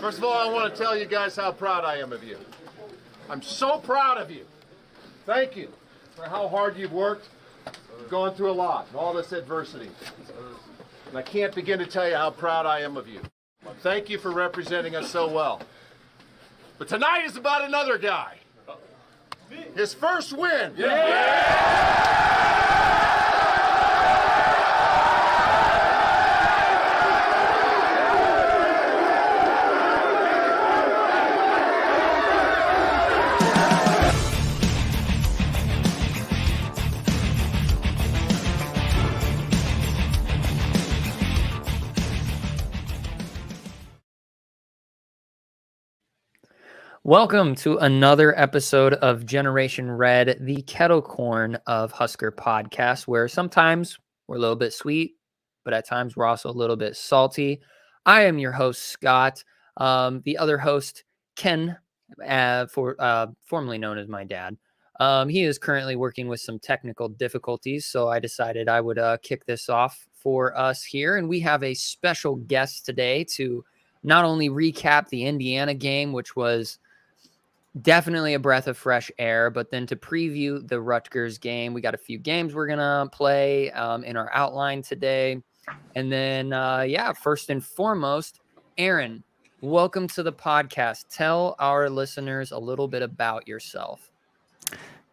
First of all, I want to tell you guys how proud I am of you. I'm so proud of you. Thank you for how hard you've worked. You've gone through a lot, and all this adversity. And I can't begin to tell you how proud I am of you. Thank you for representing us so well. But tonight is about another guy. His first win. Welcome to another episode of Generation Red, the kettle corn of Husker Podcast, where sometimes we're a little bit sweet, but at times we're also a little bit salty. I am your host, Scott. The other host, Ken, formerly known as my dad. He is currently working with some technical difficulties, so I decided I would kick this off for us here. And we have a special guest today to not only recap the Indiana game, which was definitely a breath of fresh air, but then to preview the Rutgers game. We got a few games we're going to play in our outline today. And then, first and foremost, Aaron, welcome to the podcast. Tell our listeners a little bit about yourself.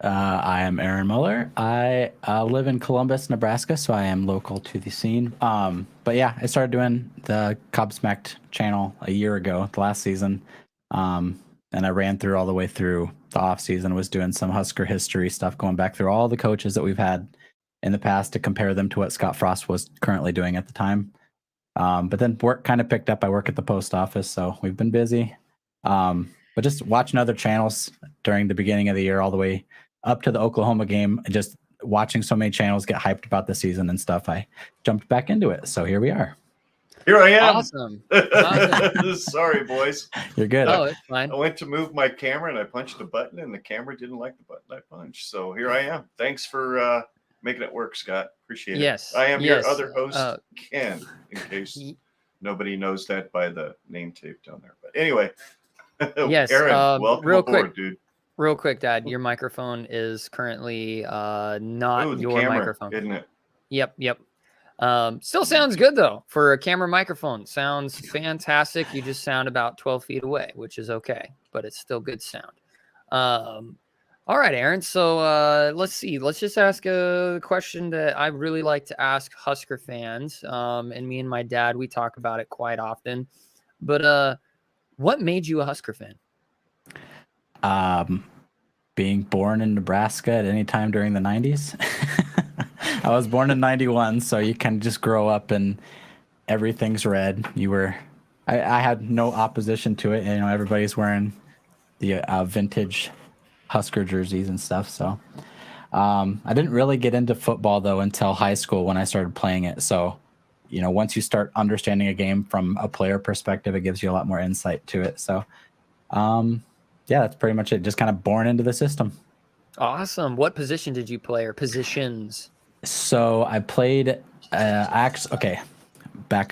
I am Aaron Muller. I live in Columbus, Nebraska, so I am local to the scene. But yeah, I started doing the Cobsmacked channel a year ago, the last season. And I ran through all the way through the off season, was doing some Husker history stuff, going back through all the coaches that we've had in the past to compare them to what Scott Frost was currently doing at the time. But then work kind of picked up. I work at the post office, so we've been busy. But just watching other channels during the beginning of the year, all the way up to the Oklahoma game, and just watching so many channels get hyped about the season and stuff, I jumped back into it. So here we are. Here I am. Awesome. Sorry, boys. You're good. Oh, it's fine. I went to move my camera and I punched a button and the camera didn't like the button I punched. So here I am. Thanks for making it work, Scott. Appreciate it. Yes. I am your other host, Ken, in case nobody knows that by the name tape down there. But anyway, yes. Aaron, welcome real aboard, quick, dude. Real quick, Dad, your microphone is currently not your camera, microphone. Isn't it? Yep. Still sounds good, though, for a camera microphone. Sounds fantastic. You just sound about 12 feet away, which is okay, but it's still good sound. All right, Aaron. So let's see. Let's just ask a question that I really like to ask Husker fans. And me and my dad, we talk about it quite often. But what made you a Husker fan? Being born in Nebraska at any time during the 90s. I was born in 91, so you can just grow up and everything's red. I had no opposition to it. You know, everybody's wearing the vintage Husker jerseys and stuff. So I didn't really get into football, though, until high school when I started playing it. So, you know, once you start understanding a game from a player perspective, it gives you a lot more insight to it. So, that's pretty much it. Just kind of born into the system. Awesome. What position did you play, or positions? So I played, back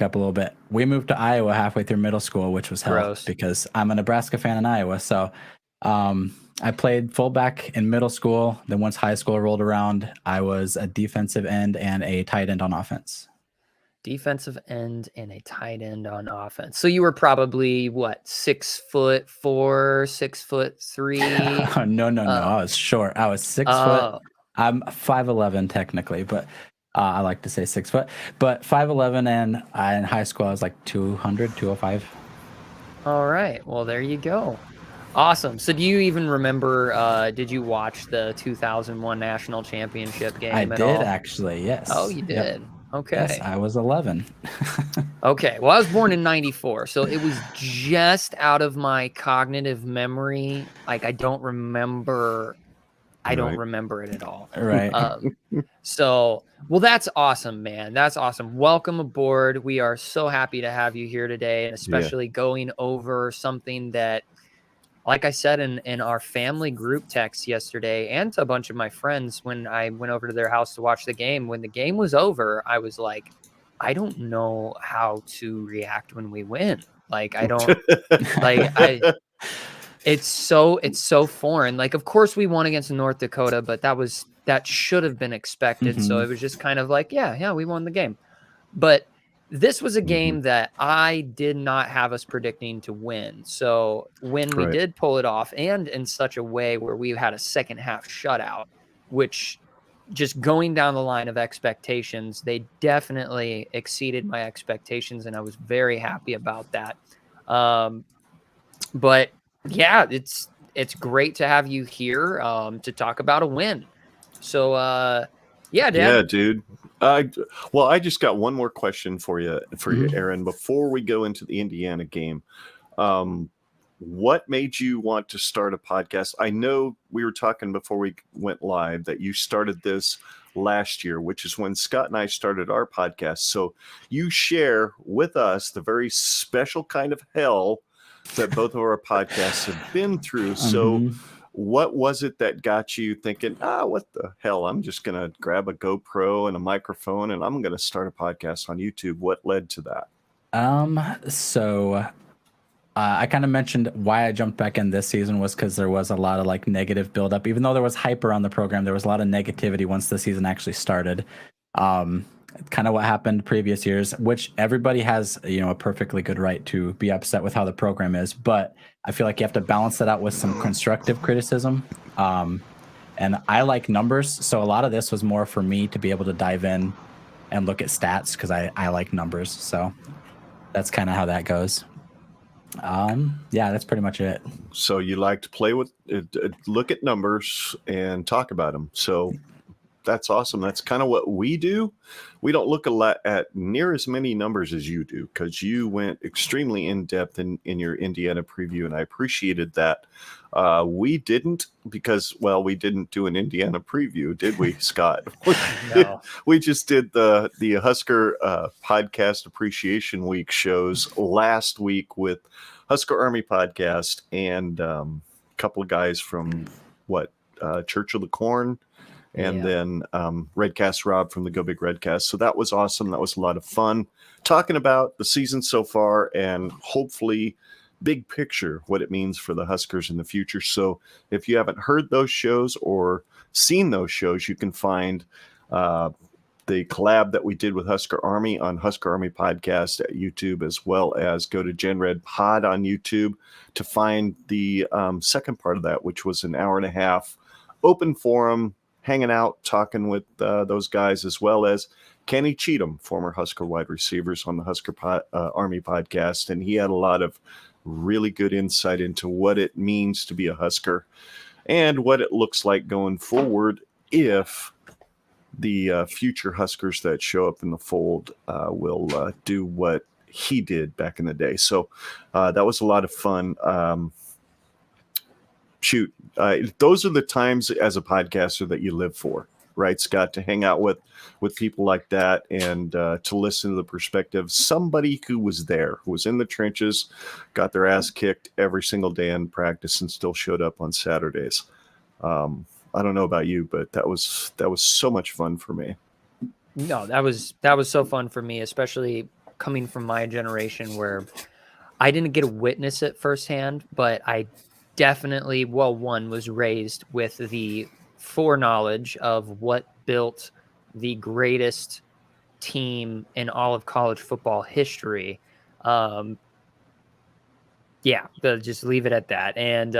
up a little bit. We moved to Iowa halfway through middle school, which was hell because I'm a Nebraska fan in Iowa. So I played fullback in middle school. Then once high school rolled around, I was a defensive end and a tight end on offense. Defensive end and a tight end on offense. So you were probably, 6'4", 6'3"? No. I was short. I was 6 foot. I'm 5'11" technically, but I like to say 6 foot. But 5'11", and in high school I was like 200, 205. All right. Well, there you go. Awesome. So do you even remember, did you watch the 2001 national championship game at all? I did, actually, yes. Oh, you did? Yep. Okay. Yes, I was 11. Okay. Well, I was born in 94, so it was just out of my cognitive memory. Like, I don't remember it at all. Right. Well, that's awesome, man. That's awesome. Welcome aboard. We are so happy to have you here today, and especially going over something that, like I said in our family group text yesterday, and to a bunch of my friends when I went over to their house to watch the game, when the game was over, I was like, I don't know how to react when we win. Like, I don't like it's so foreign. Like, of course we won against North Dakota, but that should have been expected. So it was just kind of like, yeah, we won the game. But this was a game that I did not have us predicting to win. So when we did pull it off, and in such a way where we had a second half shutout, which just going down the line of expectations, they definitely exceeded my expectations, and I was very happy about that. But yeah, it's great to have you here to talk about a win. So yeah, Dan. Yeah, dude. Well, I just got one more question for you, Aaron, before we go into the Indiana game. What made you want to start a podcast? I know we were talking before we went live that you started this last year, which is when Scott and I started our podcast. So you share with us the very special kind of hell that both of our podcasts have been through. So what was it that got you thinking, what the hell? I'm just going to grab a GoPro and a microphone and I'm going to start a podcast on YouTube. What led to that? So I kind of mentioned why I jumped back in this season was because there was a lot of like negative buildup. Even though there was hype around the program, there was a lot of negativity once the season actually started. Kind of what happened previous years, which everybody has, a perfectly good right to be upset with how the program is. But I feel like you have to balance that out with some constructive criticism. And I like numbers. So a lot of this was more for me to be able to dive in and look at stats because I like numbers. So that's kind of how that goes. Yeah, that's pretty much it. So you like to play with, look at numbers and talk about them. So that's awesome. That's kind of what we do. We don't look a lot at near as many numbers as you do because you went extremely in depth in your Indiana preview, and I appreciated that. We didn't because, well, we didn't do an Indiana preview, did we, Scott? No. We just did the Husker Podcast Appreciation Week shows last week with Husker Army Podcast and a couple of guys from Church of the Corn. And then Redcast Rob from the Go Big Redcast. So that was awesome. That was a lot of fun talking about the season so far and hopefully big picture, what it means for the Huskers in the future. So if you haven't heard those shows or seen those shows, you can find the collab that we did with Husker Army on Husker Army Podcast at YouTube, as well as go to Gen Red Pod on YouTube to find the second part of that, which was an hour and a half open forum, hanging out, talking with those guys, as well as Kenny Cheatham, former Husker wide receivers on the Husker Army Podcast. And he had a lot of really good insight into what it means to be a Husker and what it looks like going forward if the future Huskers that show up in the fold will do what he did back in the day. So that was a lot of fun. Those are the times as a podcaster that you live for, right, Scott? To hang out with people like that and to listen to the perspective, somebody who was there, who was in the trenches, got their ass kicked every single day in practice and still showed up on Saturdays. I don't know about you, but that was so much fun for me. No, that was so fun for me, especially coming from my generation where I didn't get to witness it firsthand, but I definitely, one was raised with the foreknowledge of what built the greatest team in all of college football history. Just leave it at that. And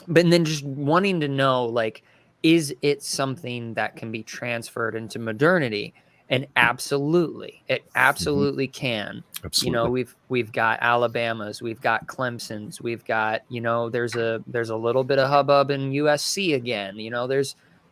but then just wanting to know, like, is it something that can be transferred into modernity? And absolutely, it absolutely can. Absolutely. We've got Alabamas, we've got Clemson's, we've got, there's a little bit of hubbub in USC again.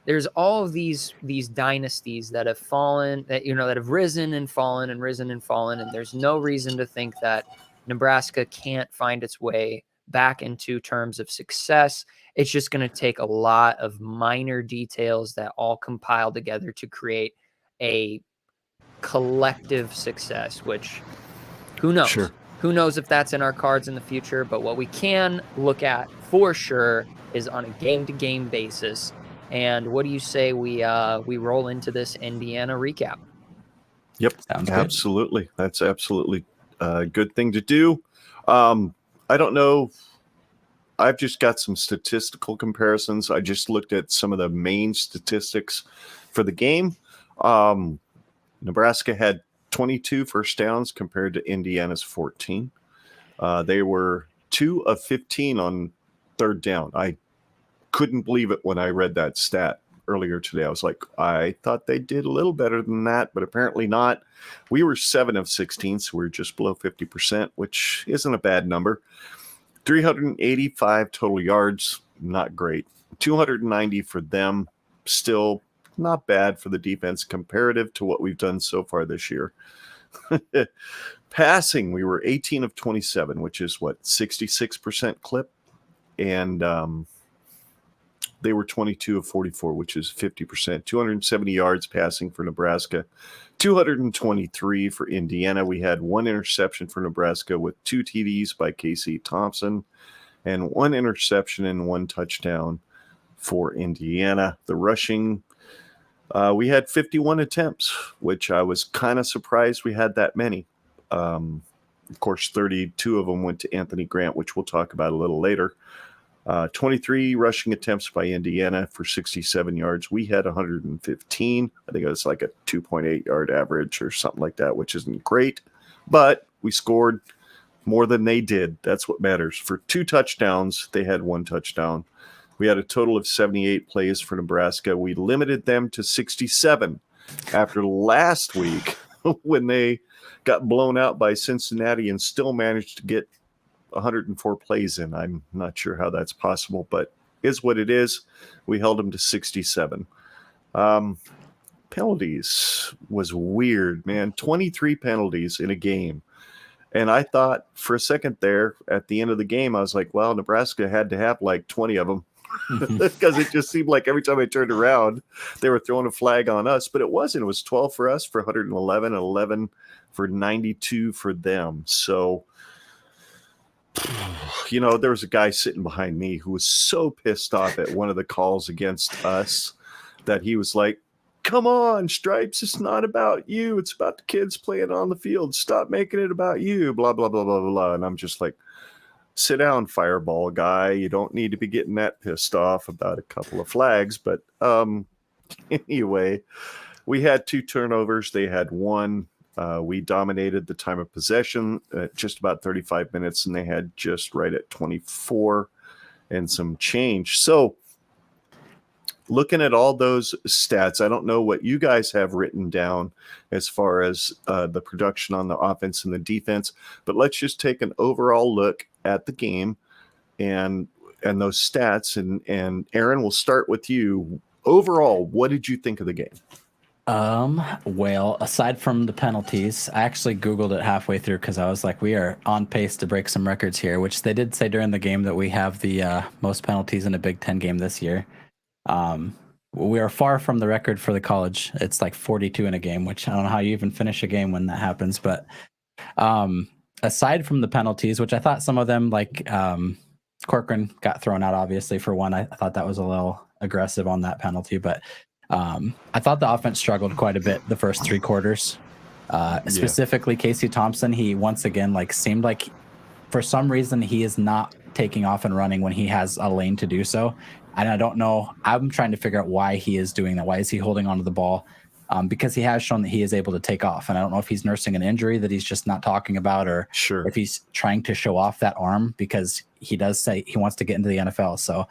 There's all of these dynasties that have fallen, that have risen and fallen and risen and fallen, and there's no reason to think that Nebraska can't find its way back into terms of success. It's just going to take a lot of minor details that all compile together to create a collective success, which who knows? Sure. Who knows if that's in our cards in the future? But what we can look at for sure is on a game-to-game basis. And what do you say we roll into this Indiana recap? Yep, Sounds absolutely. good. That's absolutely a good thing to do. I don't know. I've just got some statistical comparisons. I just looked at some of the main statistics for the game. Nebraska had 22 first downs compared to Indiana's 14. They were 2 of 15 on third down. I couldn't believe it when I read that stat earlier today. I was like, I thought they did a little better than that, but apparently not. We were 7 of 16, so we're just below 50%, which isn't a bad number. 385 total yards, not great. 290 for them, still not bad for the defense comparative to what we've done so far this year. Passing, we were 18 of 27, which is 66% clip. And they were 22 of 44, which is 50%. 270 yards passing for Nebraska, 223 for Indiana. We had 1 interception for Nebraska with 2 TDs by Casey Thompson and 1 interception and 1 touchdown for Indiana. The rushing, we had 51 attempts, which I was kind of surprised we had that many. Of course, 32 of them went to Anthony Grant, which we'll talk about a little later. 23 rushing attempts by Indiana for 67 yards. We had 115. I think it was like a 2.8 yard average or something like that, which isn't great, but we scored more than they did. That's what matters. For 2 touchdowns, they had 1 touchdown. We had a total of 78 plays for Nebraska. We limited them to 67 after last week when they got blown out by Cincinnati and still managed to get 104 plays in. I'm not sure how that's possible, but is what it is. We held them to 67. Penalties was weird, man. 23 penalties in a game. And I thought for a second there at the end of the game, I was like, well, Nebraska had to have like 20 of them because it just seemed like every time I turned around, they were throwing a flag on us, but it wasn't. It was 12 for us for 111, 11 for 92 for them. So, there was a guy sitting behind me who was so pissed off at one of the calls against us that he was like, come on, Stripes, it's not about you. It's about the kids playing on the field. Stop making it about you, blah, blah, blah, blah, blah. And I'm just like, sit down, fireball guy. You don't need to be getting that pissed off about a couple of flags. But anyway, we had 2 turnovers. They had 1. We dominated the time of possession at just about 35 minutes, and they had just right at 24 and some change. So looking at all those stats, I don't know what you guys have written down as far as the production on the offense and the defense, but let's just take an overall look at the game and those stats. And Aaron, we'll start with you. Overall, what did you think of the game? Well, aside from the penalties, I actually Googled it halfway through because I was like, we are on pace to break some records here, which they did say during the game that we have the most penalties in a Big Ten game this year. We are far from the record for the college. It's like 42 in a game, which I don't know how you even finish a game when that happens. But aside from the penalties, which I thought some of them, like Corcoran got thrown out, obviously, for one. I thought that was a little aggressive on that penalty, but I thought the offense struggled quite a bit the first 3 quarters. Specifically, Casey Thompson, he once again seemed like for some reason he is not taking off and running when he has a lane to do so. And I don't know. I'm trying to figure out why he is doing that. Why is he holding onto the ball? Because he has shown that he is able to take off. And I don't know if he's nursing an injury that he's just not talking about, or if he's trying to show off that arm, because he does say he wants to get into the NFL. So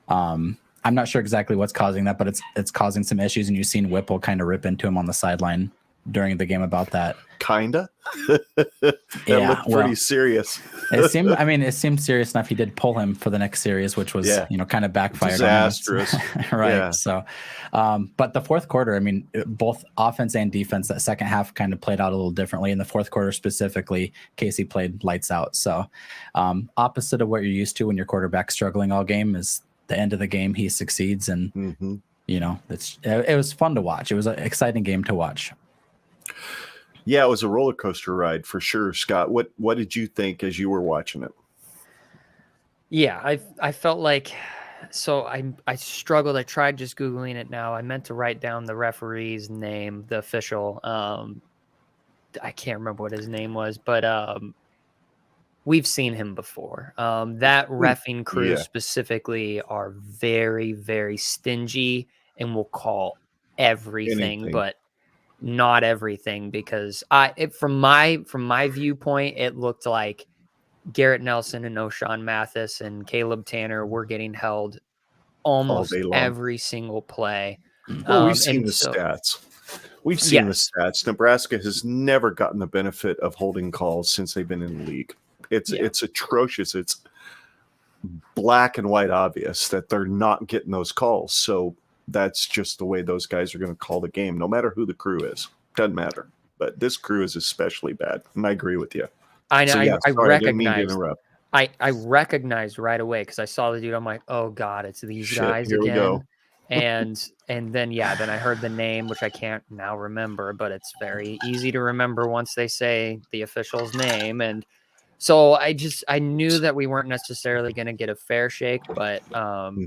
I'm not sure exactly what's causing that, but it's causing some issues. And you've seen Whipple kind of rip into him on the sideline during the game about that. Kinda. That looked pretty serious. It seemed serious enough. He did pull him for the next series, which was kind of backfired. Disastrous. Right. Yeah. So but the fourth quarter, both offense and defense, that second half kind of played out a little differently. In the fourth quarter specifically, Casey played lights out. So opposite of what you're used to when your quarterback's struggling all game, is the end of the game he succeeds. And it was fun to watch. It was an exciting game to watch. Yeah, it was a roller coaster ride for sure. Scott, what did you think as you were watching it? Yeah, I felt like, so I struggled. I tried just Googling it now. I meant to write down the referee's name, the official. I can't remember what his name was, but we've seen him before. That reffing crew specifically are very, very stingy and will call everything, but not everything, because from my viewpoint, it looked like Garrett Nelson and O'Shawn Mathis and Caleb Tanner were getting held almost every single play. Well, we've seen the stats. We've seen the stats. Nebraska has never gotten the benefit of holding calls since they've been in the league. It's atrocious. It's black and white obvious that they're not getting those calls. So that's just the way those guys are going to call the game, no matter who the crew is. Doesn't matter. But this crew is especially bad, and I agree with you. I know. So, I recognize. I recognized right away because I saw the dude. I'm like, oh god, it's these guys here again. We go. and then then I heard the name, which I can't now remember, but it's very easy to remember once they say the official's name. And so I knew that we weren't necessarily going to get a fair shake, but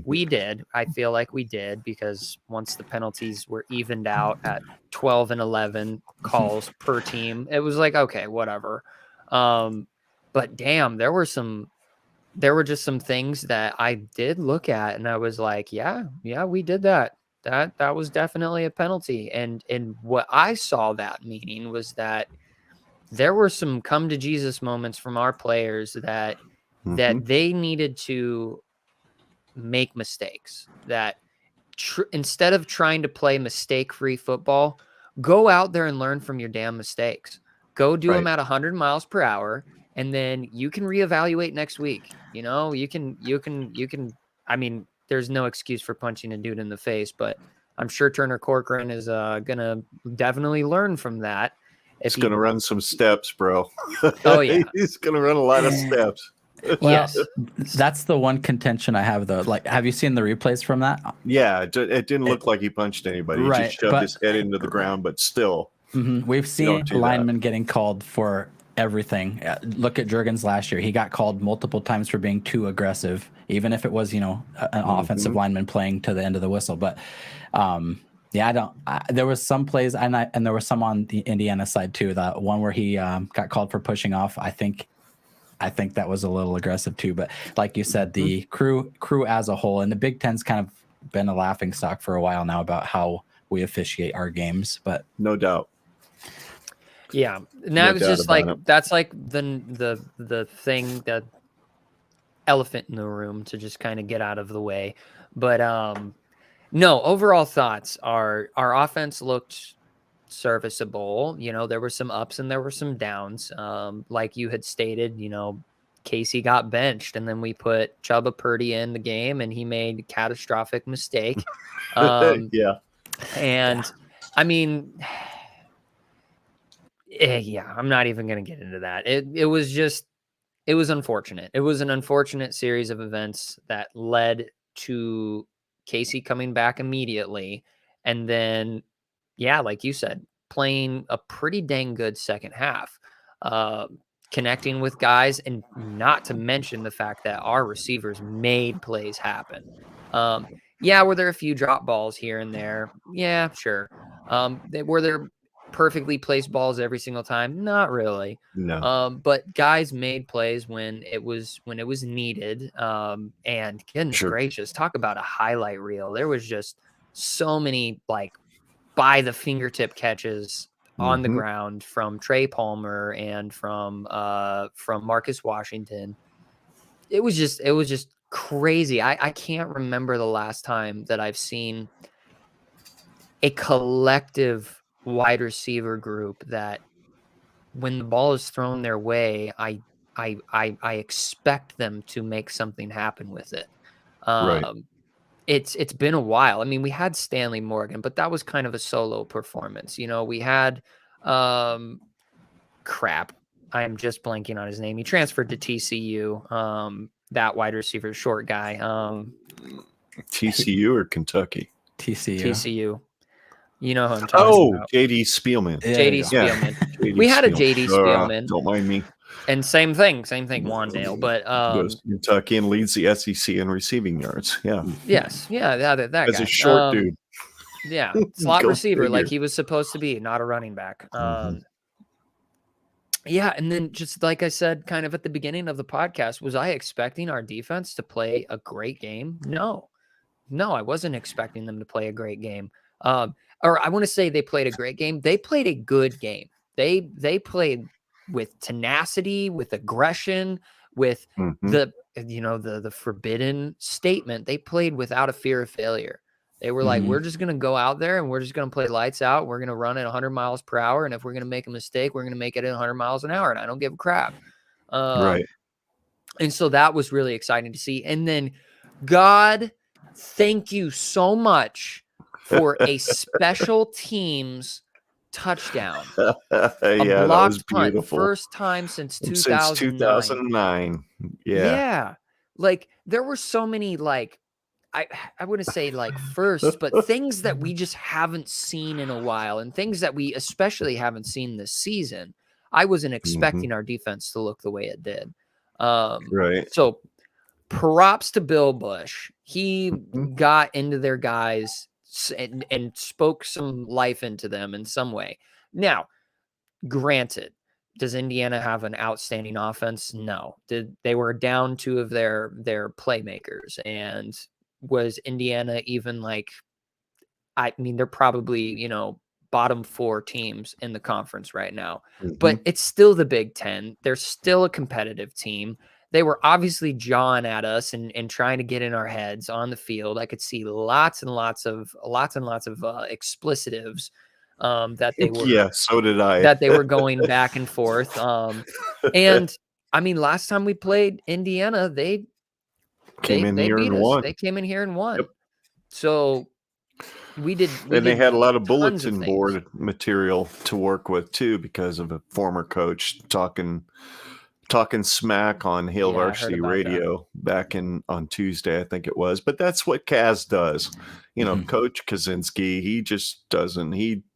we did. I feel like we did, because once the penalties were evened out at 12 and 11 calls per team, it was like, okay, whatever. But damn, there were just some things that I did look at and I was like, yeah, we did that. That was definitely a penalty. And what I saw that meaning was that there were some come to Jesus moments from our players that they needed to make mistakes, that instead of trying to play mistake-free football, go out there and learn from your damn mistakes. Go do them at 100 miles per hour, and then you can reevaluate next week. You know, you can, I mean, there's no excuse for punching a dude in the face, but I'm sure Turner Corcoran is going to definitely learn from that. He's going to run some steps, bro. Oh, yeah. He's going to run a lot of steps. Well, that's the one contention I have, though. Like, have you seen the replays from that? Yeah, it didn't look like he punched anybody. He just shoved his head into the ground, but still. We've seen linemen getting called for everything. Look at Juergens last year. He got called multiple times for being too aggressive, even if it was, an offensive lineman playing to the end of the whistle. But there was some plays, and there was some on the Indiana side too. The one where he got called for pushing off. I think that was a little aggressive too. But like you said, the crew as a whole, and the Big Ten's kind of been a laughing stock for a while now about how we officiate our games. But no doubt. Yeah, and that was just like that's like the thing, that elephant in the room to just kind of get out of the way. But no, overall thoughts are our offense looked serviceable. There were some ups and there were some downs. Like you had stated, Casey got benched, and then we put Chubba Purdy in the game, and he made a catastrophic mistake. And I mean. I'm not even going to get into that. It was unfortunate. It was an unfortunate series of events that led to Casey coming back immediately. And then, like you said, playing a pretty dang good second half, connecting with guys, and not to mention the fact that our receivers made plays happen. Were there a few drop balls here and there? Yeah, sure. Were there perfectly placed balls every single time? Not really. No. But guys made plays when it was needed. And goodness gracious, talk about a highlight reel. There was just so many like by the fingertip catches on the ground from Trey Palmer and from Marcus Washington. It was just crazy. I can't remember the last time that I've seen a collective wide receiver group that when the ball is thrown their way, I expect them to make something happen with it. It's been a while. I mean, we had Stanley Morgan, but that was kind of a solo performance. We had crap. I'm just blanking on his name. He transferred to TCU. That wide receiver, short guy. TCU or Kentucky? TCU. You know who I'm talking about. J.D. Spielman. J.D. Spielman. We had a J.D. Spielman. Don't mind me. And same thing, Wandale. But goes to Kentucky and leads the SEC in receiving yards. Yeah. Yes. Yeah. That guy. As a short dude. Yeah. Slot receiver, like he was supposed to be, not a running back. Yeah, and then just like I said kind of at the beginning of the podcast, was I expecting our defense to play a great game? No. No, I wasn't expecting them to play a great game. Or I want to say they played a great game. They played a good game. They played with tenacity, with aggression, with Mhm. the forbidden statement. They played without a fear of failure. They were like, Mhm. we're just going to go out there and we're just going to play lights out. We're going to run at 100 miles per hour. And if we're going to make a mistake, we're going to make it at 100 miles an hour. And I don't give a crap. Right. And so that was really exciting to see. And then, God, thank you so much for a special teams touchdown. Yeah, A that was blocked punt. beautiful. First time since Since 2009. 2009. Yeah. Like there were so many I wouldn't say like firsts, but things that we just haven't seen in a while and things that we especially haven't seen this season. I wasn't expecting our defense to look the way it did. Right. So props to Bill Bush. He Mhm. got into their guys and spoke some life into them in some way. Now, granted, does Indiana have an outstanding offense? No. They were down two of their playmakers, and was Indiana even I mean, they're probably, bottom 4 teams in the conference right now, but Mhm. it's still the Big Ten. They're still a competitive team. They were obviously jawing at us and trying to get in our heads on the field. I could see lots and lots of explicitives that they were Yeah, so did I. going back and forth. And I mean, last time we played Indiana, they Came in here beat and us. won. They came in here and won. Yep. So we did And they had a lot of tons bulletin things. board material to work with too, because of a former coach talking smack on Hail Yeah, I heard Varsity about that. Radio back on Tuesday, I think it was. But that's what Kaz does. Mhm. Coach Kaczynski, he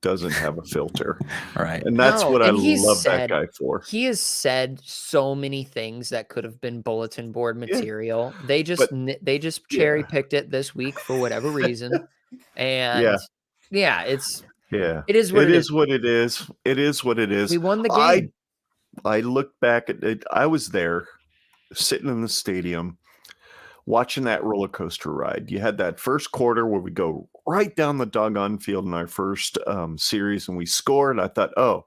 doesn't have a filter. Right. And that's No, what I and he's love that said- guy for. He has said so many things that could have been bulletin board material. They just cherry picked it this week for whatever reason. And it's Yeah. it is what It is what it is. It is what it is. we won the game. I look back at it. I was there sitting in the stadium watching that roller coaster ride. You had that first quarter where we go right down the doggone field in our first series and we scored. I thought, oh,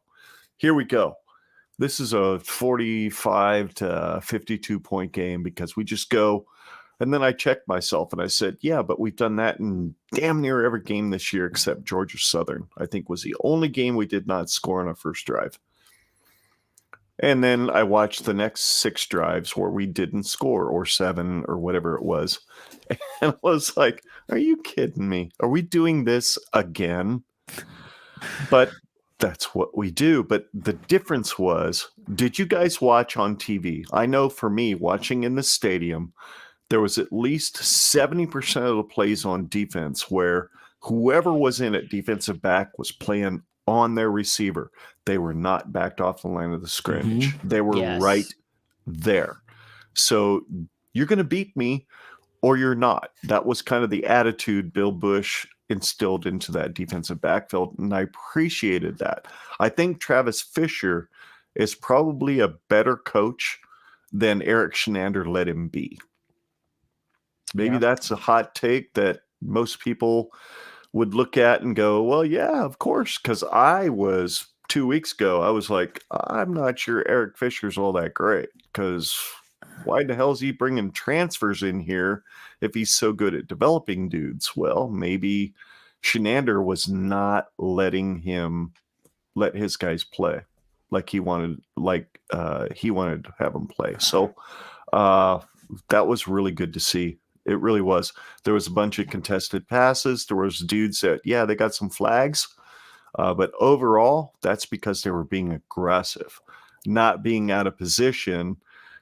here we go. This is a 45 to 52 point game because we just go. And then I checked myself and I said, yeah, but we've done that in damn near every game this year except Georgia Southern, I think was the only game we did not score on our first drive. And then I watched the next 6 drives where we didn't score, or 7 or whatever it was. And I was like, are you kidding me? Are we doing this again? But that's what we do. But the difference was, did you guys watch on TV? I know for me, watching in the stadium, there was at least 70% of the plays on defense where whoever was in at defensive back was playing on their receiver. They were not backed off the line of the scrimmage. They were right there. So you're going to beat me or you're not. That was kind of the attitude Bill Bush instilled into that defensive backfield, and I appreciated that. I think Travis Fisher is probably a better coach than Eric Shenander let him be. Maybe that's a hot take that most people would look at and go, well, yeah, of course. Because I was 2 weeks ago, I was like, I'm not sure Eric Fisher's all that great. Because why the hell is he bringing transfers in here if he's so good at developing dudes? Well, maybe Shenander was not letting him let his guys play like he wanted to have them play. So that was really good to see. It really was. There was a bunch of contested passes. There was dudes that, they got some flags. But overall, that's because they were being aggressive, not being out of position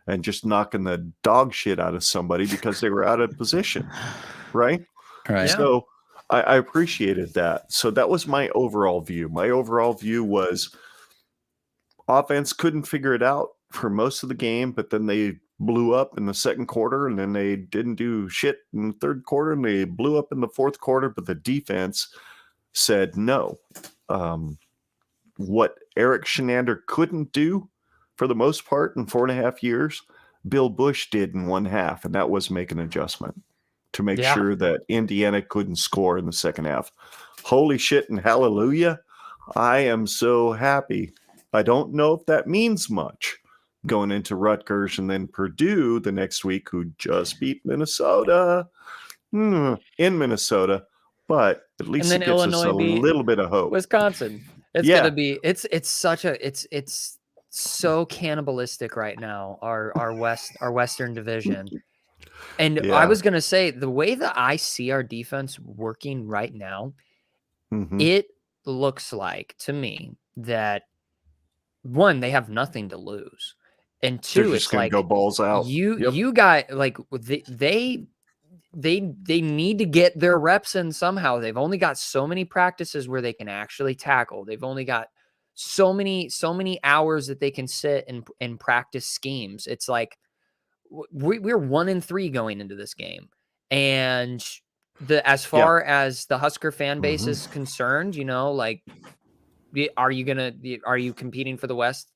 and just knocking the dog shit out of somebody because they were out of position. Right? Right. So I appreciated that. So that was my overall view. My overall view was offense couldn't figure it out for most of the game, but then they blew up in the second quarter, and then they didn't do shit in the third quarter, and they blew up in the fourth quarter, but the defense said no. What Eric Shenander couldn't do, for the most part, in 4.5 years, Bill Bush did in 1/2, and that was make an adjustment to make sure that Indiana couldn't score in the second half. Holy shit and hallelujah. I am so happy. I don't know if that means much going into Rutgers and then Purdue the next week, who just beat Minnesota in Minnesota, but at least it gives Illinois us a little bit of hope. Wisconsin. It's gonna be it's so cannibalistic right now, our Western division. And I was gonna say, the way that I see our defense working right now, it looks like to me that, one, they have nothing to lose, and two, it's like go balls out. You got, like, they need to get their reps in somehow. They've only got so many practices where they can actually tackle. They've only got so many hours that they can sit and practice schemes. It's like we're 1-3 going into this game, and as far as the Husker fan base is concerned, like, are you competing for the West,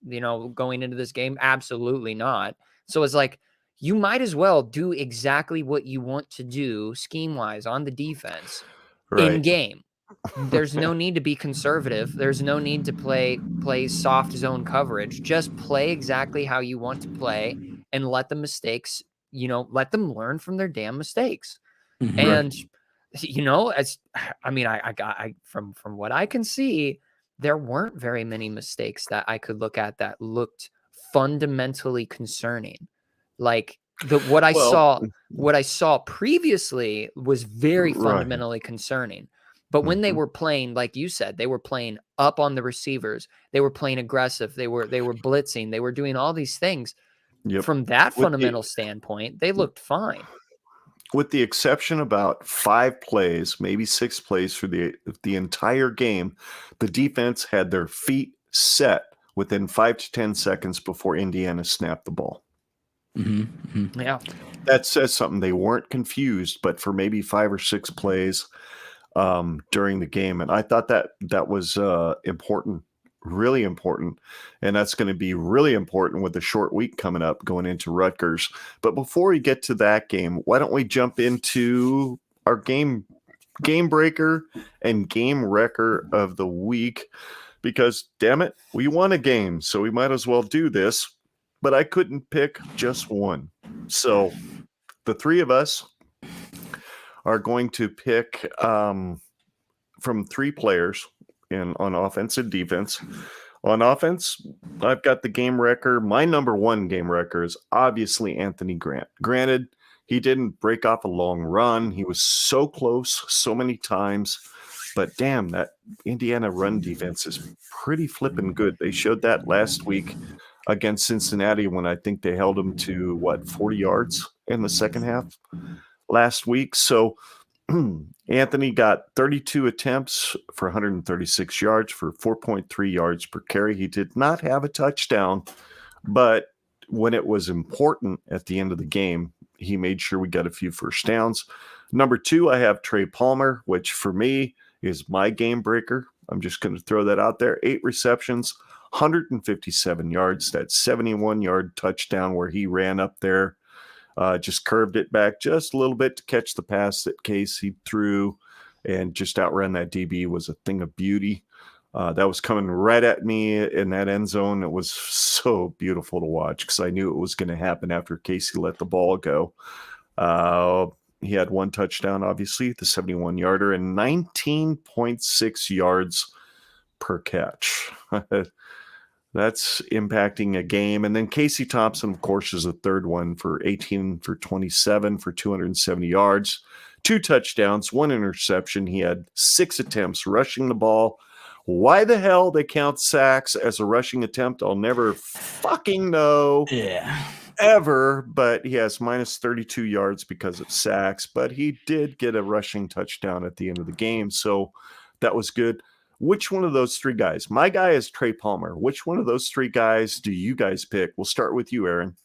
going into this game? Absolutely not. So it's like, you might as well do exactly what you want to do scheme wise on the defense in game. There's no need to be conservative. There's no need to play soft zone coverage. Just play exactly how you want to play and let the mistakes, let them learn from their damn mistakes. And, from what I can see, there weren't very many mistakes that I could look at that looked fundamentally concerning. Like what I saw previously was very fundamentally concerning. But when they were playing, like you said, they were playing up on the receivers. They were playing aggressive. They were blitzing. They were doing all these things. From that fundamental standpoint, they looked fine. With the exception about 5 plays, maybe 6 plays for the entire game, the defense had their feet set within 5 to 10 seconds before Indiana snapped the ball. Yeah, that says something. They weren't confused, but for maybe 5 or 6 plays during the game, and I thought that was important, really important, and that's going to be really important with the short week coming up going into Rutgers. But before we get to that game, why don't we jump into our game breaker and game wrecker of the week? Because damn it, we won a game, so we might as well do this. But I couldn't pick just one. So the 3 of us are going to pick from 3 players on offense and defense. On offense, I've got the game wrecker. My number 1 game wrecker is obviously Anthony Grant. Granted, he didn't break off a long run. He was so close so many times. But damn, that Indiana run defense is pretty flipping good. They showed that last week against Cincinnati when I think they held them to 40 yards in the second half last week. So Anthony got 32 attempts for 136 yards for 4.3 yards per carry. He did not have a touchdown, but when it was important at the end of the game, he made sure we got a few first downs. Number 2, I have Trey Palmer, which for me is my game breaker. I'm just going to throw that out there. 8 receptions, 157 yards. That 71-yard touchdown where he ran up there, just curved it back just a little bit to catch the pass that Casey threw and just outran that DB was a thing of beauty. That was coming right at me in that end zone. It was so beautiful to watch because I knew it was going to happen after Casey let the ball go. He had 1 touchdown, obviously, the 71-yarder, and 19.6 yards per catch. That's impacting a game. And then Casey Thompson, of course, is the 3rd one for 18 for 27 for 270 yards, 2 touchdowns, 1 interception. He had 6 attempts rushing the ball. Why the hell they count sacks as a rushing attempt, I'll never fucking know. Yeah. Ever, but he has minus 32 yards because of sacks, but he did get a rushing touchdown at the end of the game, so that was good. Which one of those 3 guys? My guy is Trey Palmer. Which one of those 3 guys do you guys pick? We'll start with you, Aaron.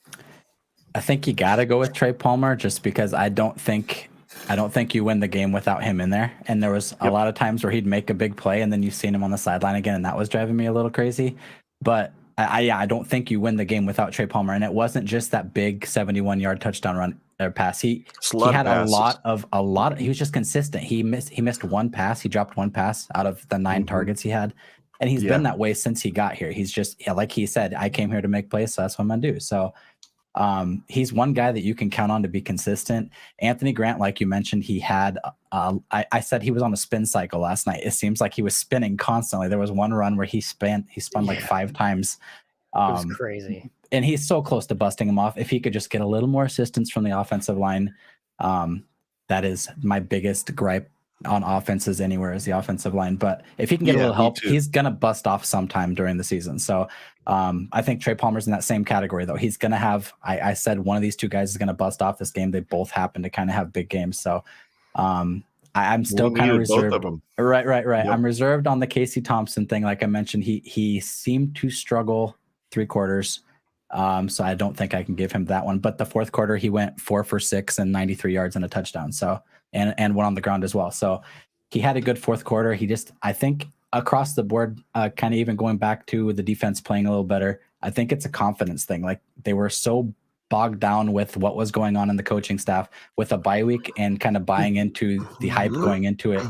I think you got to go with Trey Palmer just because I don't think you win the game without him in there. And there was a lot of times where he'd make a big play and then you've seen him on the sideline again, and that was driving me a little crazy. But I don't think you win the game without Trey Palmer. And it wasn't just that big 71-yard touchdown run or pass. He had a lot of he was just consistent. He missed one pass. He dropped one pass out of the 9 targets he had. And he's been that way since he got here. He's just, like he said, I came here to make plays, so that's what I'm going to do. So he's one guy that you can count on to be consistent. Anthony Grant, like you mentioned, he had, I said he was on a spin cycle last night. It seems like he was spinning constantly. There was one run where he spun like 5 times. It was crazy. And he's so close to busting him off. If he could just get a little more assistance from the offensive line, that is my biggest gripe on offenses anywhere is the offensive line. But if he can get a little help, he's going to bust off sometime during the season. So I think Trey Palmer's in that same category, though. He's going to have, I said one of these 2 guys is going to bust off this game. They both happen to kind of have big games. So I'm still kind of reserved. Both of them. Right. Yep. I'm reserved on the Casey Thompson thing. Like I mentioned, he seemed to struggle 3 quarters. So I don't think I can give him that one. But the 4th quarter, he went 4 for 6 and 93 yards and a touchdown. So and went on the ground as well. So he had a good 4th quarter. He just, I think across the board, kind of even going back to the defense playing a little better, I think it's a confidence thing. Like they were so bogged down with what was going on in the coaching staff with a bye week and kind of buying into the hype going into it.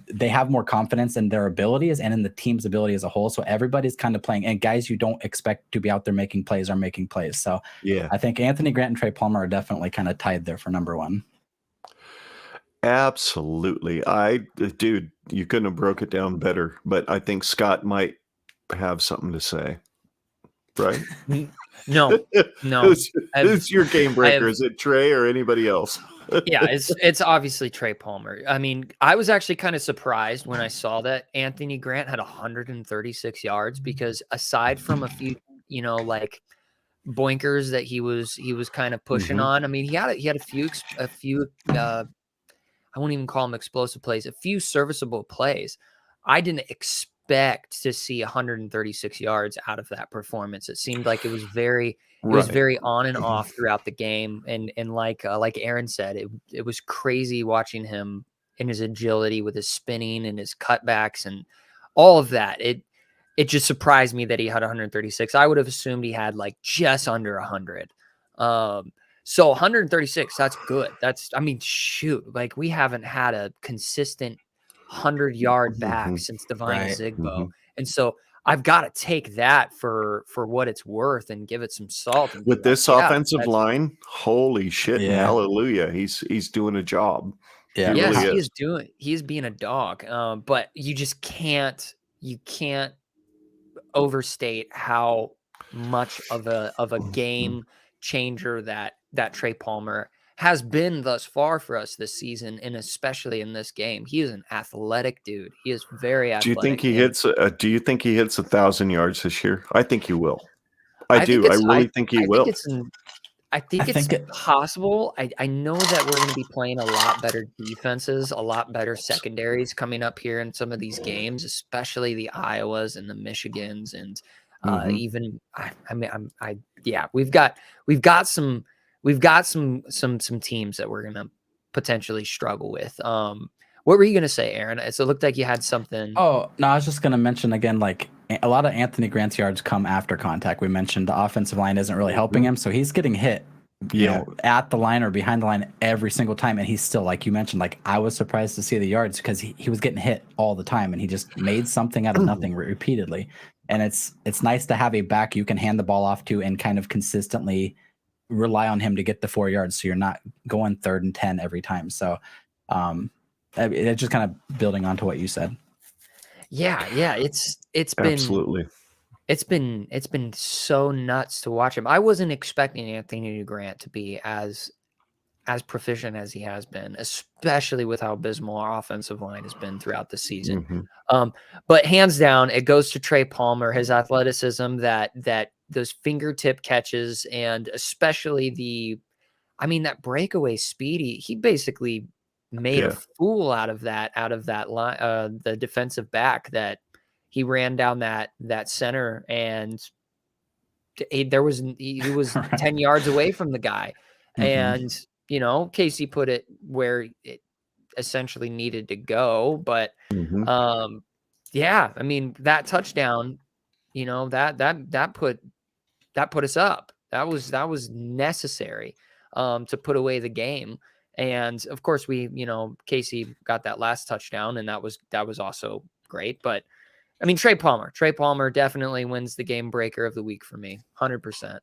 They have more confidence in their abilities and in the team's ability as a whole. So everybody's kind of playing, and guys you don't expect to be out there making plays are making plays. So I think Anthony Grant and Trey Palmer are definitely kind of tied there for number 1. Absolutely. Dude, you couldn't have broke it down better, but I think Scott might have something to say. Right? No. Who's your game breaker? Is it Trey or anybody else? Yeah, it's obviously Trey Palmer. I mean, I was actually kind of surprised when I saw that Anthony Grant had 136 yards because aside from a few, like boinkers that he was kind of pushing on. I mean, he had a few I won't even call them explosive plays, a few serviceable plays. I didn't expect to see 136 yards out of that performance. It seemed like it was very on and off throughout the game. And like Aaron said, it was crazy watching him in his agility with his spinning and his cutbacks and all of that. It just surprised me that he had 136. I would have assumed he had like just under 100. So 136, that's good. Shoot, like we haven't had a consistent 100-yard back since Divine Zigbo. And so I've got to take that for what it's worth and give it some salt. With this offensive line, holy shit, hallelujah. He's doing a job. Yeah, yes, he's being a dog. But you just can't overstate how much of a game changer that Trey Palmer has been thus far for us this season, and especially in this game. He is an athletic dude. He is very athletic. Do you think he hits 1,000 yards this year? I think he will. I really think he will. I think it's possible. I know that we're going to be playing a lot better defenses, a lot better secondaries coming up here in some of these games, especially the Iowas and the Michigans, and we've got some teams that we're going to potentially struggle with. What were you going to say, Aaron? So it looked like you had something. Oh, no, I was just going to mention again, like a lot of Anthony Grant's yards come after contact. We mentioned the offensive line isn't really helping him. So he's getting hit, you know, at the line or behind the line every single time. And he's still, like you mentioned, like I was surprised to see the yards because he was getting hit all the time and he just made something out of nothing repeatedly. And it's nice to have a back you can hand the ball off to and kind of consistently rely on him to get the 4 yards. So you're not going 3rd and 10 every time. So, it's just kind of building onto what you said. Yeah. It's been absolutely. It's been so nuts to watch him. I wasn't expecting Anthony Grant to be as proficient as he has been, especially with how abysmal our offensive line has been throughout the season. But hands down, it goes to Trey Palmer, his athleticism, that those fingertip catches, and especially that breakaway speedy. He basically made a fool out of that line, the defensive back that he ran down that center, and he was 10 yards away from the guy. And, Casey put it where it essentially needed to go. But, that touchdown you know, that put us up. That was necessary to put away the game. And of course we, you know, Casey got that last touchdown, and that was also great. But I mean, Trey Palmer definitely wins the game breaker of the week for me. 100%.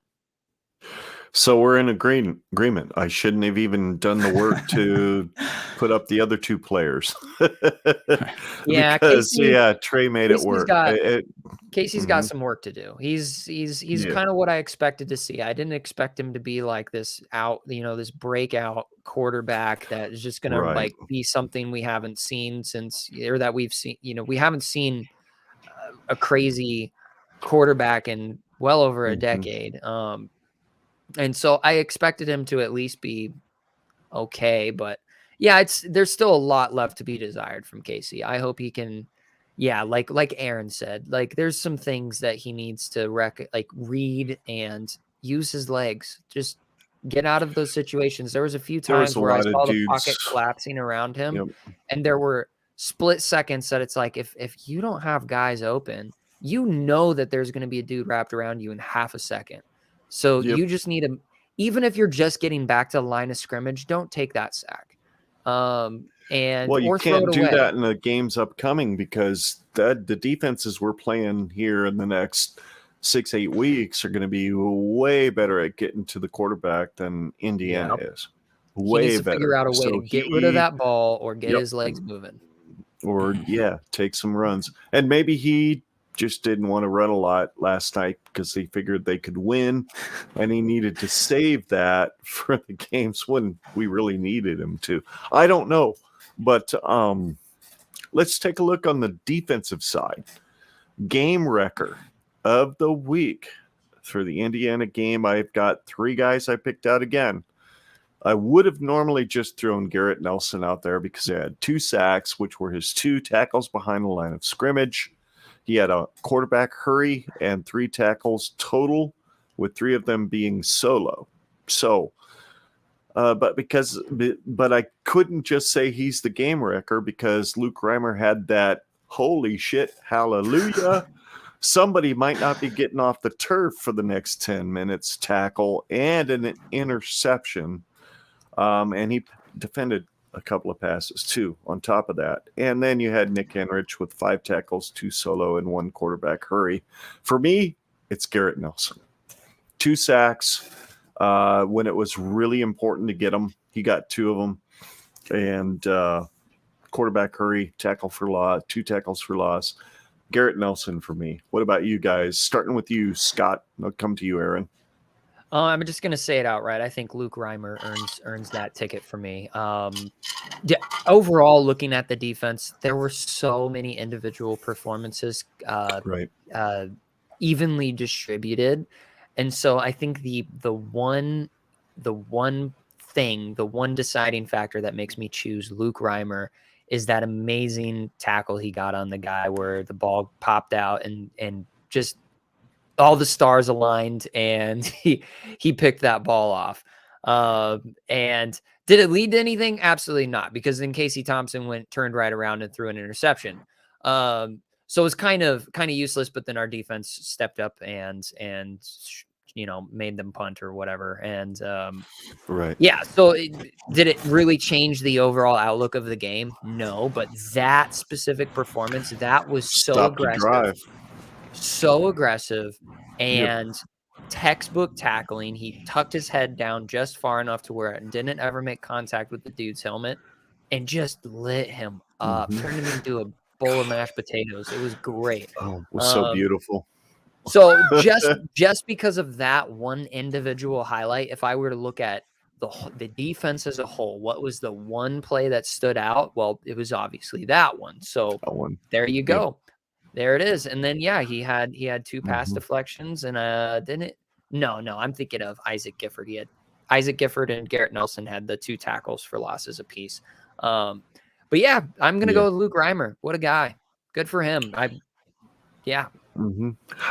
So we're in agreement. I shouldn't have even done the work to put up the other two players. Yeah, because Casey, Trey made Casey's it work. Casey's got some work to do. He's kind of what I expected to see. I didn't expect him to be like this this breakout quarterback that is just going to like be something we haven't seen that we've seen. You know, we haven't seen a crazy quarterback in well over a decade. And so I expected him to at least be okay, but yeah, there's still a lot left to be desired from Casey. I hope he can, like Aaron said, like there's some things that he needs to read and use his legs. Just get out of those situations. There was a few times where I saw the pocket collapsing around him, and there were split seconds that it's like if you don't have guys open, you know that there's going to be a dude wrapped around you in half a second. So you just need even if you're just getting back to the line of scrimmage, don't take that sack. You can't do that in the games upcoming, because the defenses we're playing here in the next 6-8 weeks are going to be way better at getting to the quarterback than Indiana is. Way he needs to better. Figure out a way to get rid of that ball or get his legs moving. Or take some runs. And maybe he just didn't want to run a lot last night because he figured they could win, and he needed to save that for the games when we really needed him to. I don't know, but let's take a look on the defensive side. Game wrecker of the week for the Indiana game. I've got 3 guys I picked out again. I would have normally just thrown Garrett Nelson out there because he had 2 sacks, which were his 2 tackles behind the line of scrimmage. He had a quarterback hurry and 3 tackles total, with 3 of them being solo. So, but I couldn't just say he's the game wrecker, because Luke Reimer had that holy shit, hallelujah. Somebody might not be getting off the turf for the next 10 minutes tackle and an interception. And he defended a couple of passes too on top of that. And then you had Nick Henrich with 5 tackles, 2 solo, and 1 quarterback hurry. For me, it's Garrett Nelson. 2 sacks when it was really important to get them. He got 2 of them. And quarterback hurry, tackle for loss, 2 tackles for loss. Garrett Nelson for me. What about you guys? Starting with you, Scott. I'll come to you, Aaron. I'm just going to say it outright. I think Luke Reimer earns that ticket for me. Overall, looking at the defense, there were so many individual performances evenly distributed. And so I think the one deciding factor that makes me choose Luke Reimer is that amazing tackle he got on the guy where the ball popped out and just all the stars aligned, and he picked that ball off. And did it lead to anything? Absolutely not, because then Casey Thompson turned right around and threw an interception. So it was kind of useless, but then our defense stepped up and made them punt or whatever. And so did it really change the overall outlook of the game? No, but that specific performance, that was so aggressive and textbook tackling. He tucked his head down just far enough to where it didn't ever make contact with the dude's helmet, and just lit him up, turned him into a bowl of mashed potatoes. It was great. Oh, it was so beautiful. So just because of that one individual highlight, if I were to look at the defense as a whole, what was the one play that stood out? Well, it was obviously that one. So there you go. Yeah. There it is. And then, he had 2 pass deflections, and I'm thinking of Isaac Gifford. He had Isaac Gifford and Garrett Nelson had the 2 tackles for losses apiece. But I'm going to go with Luke Reimer. What a guy. Good for him. How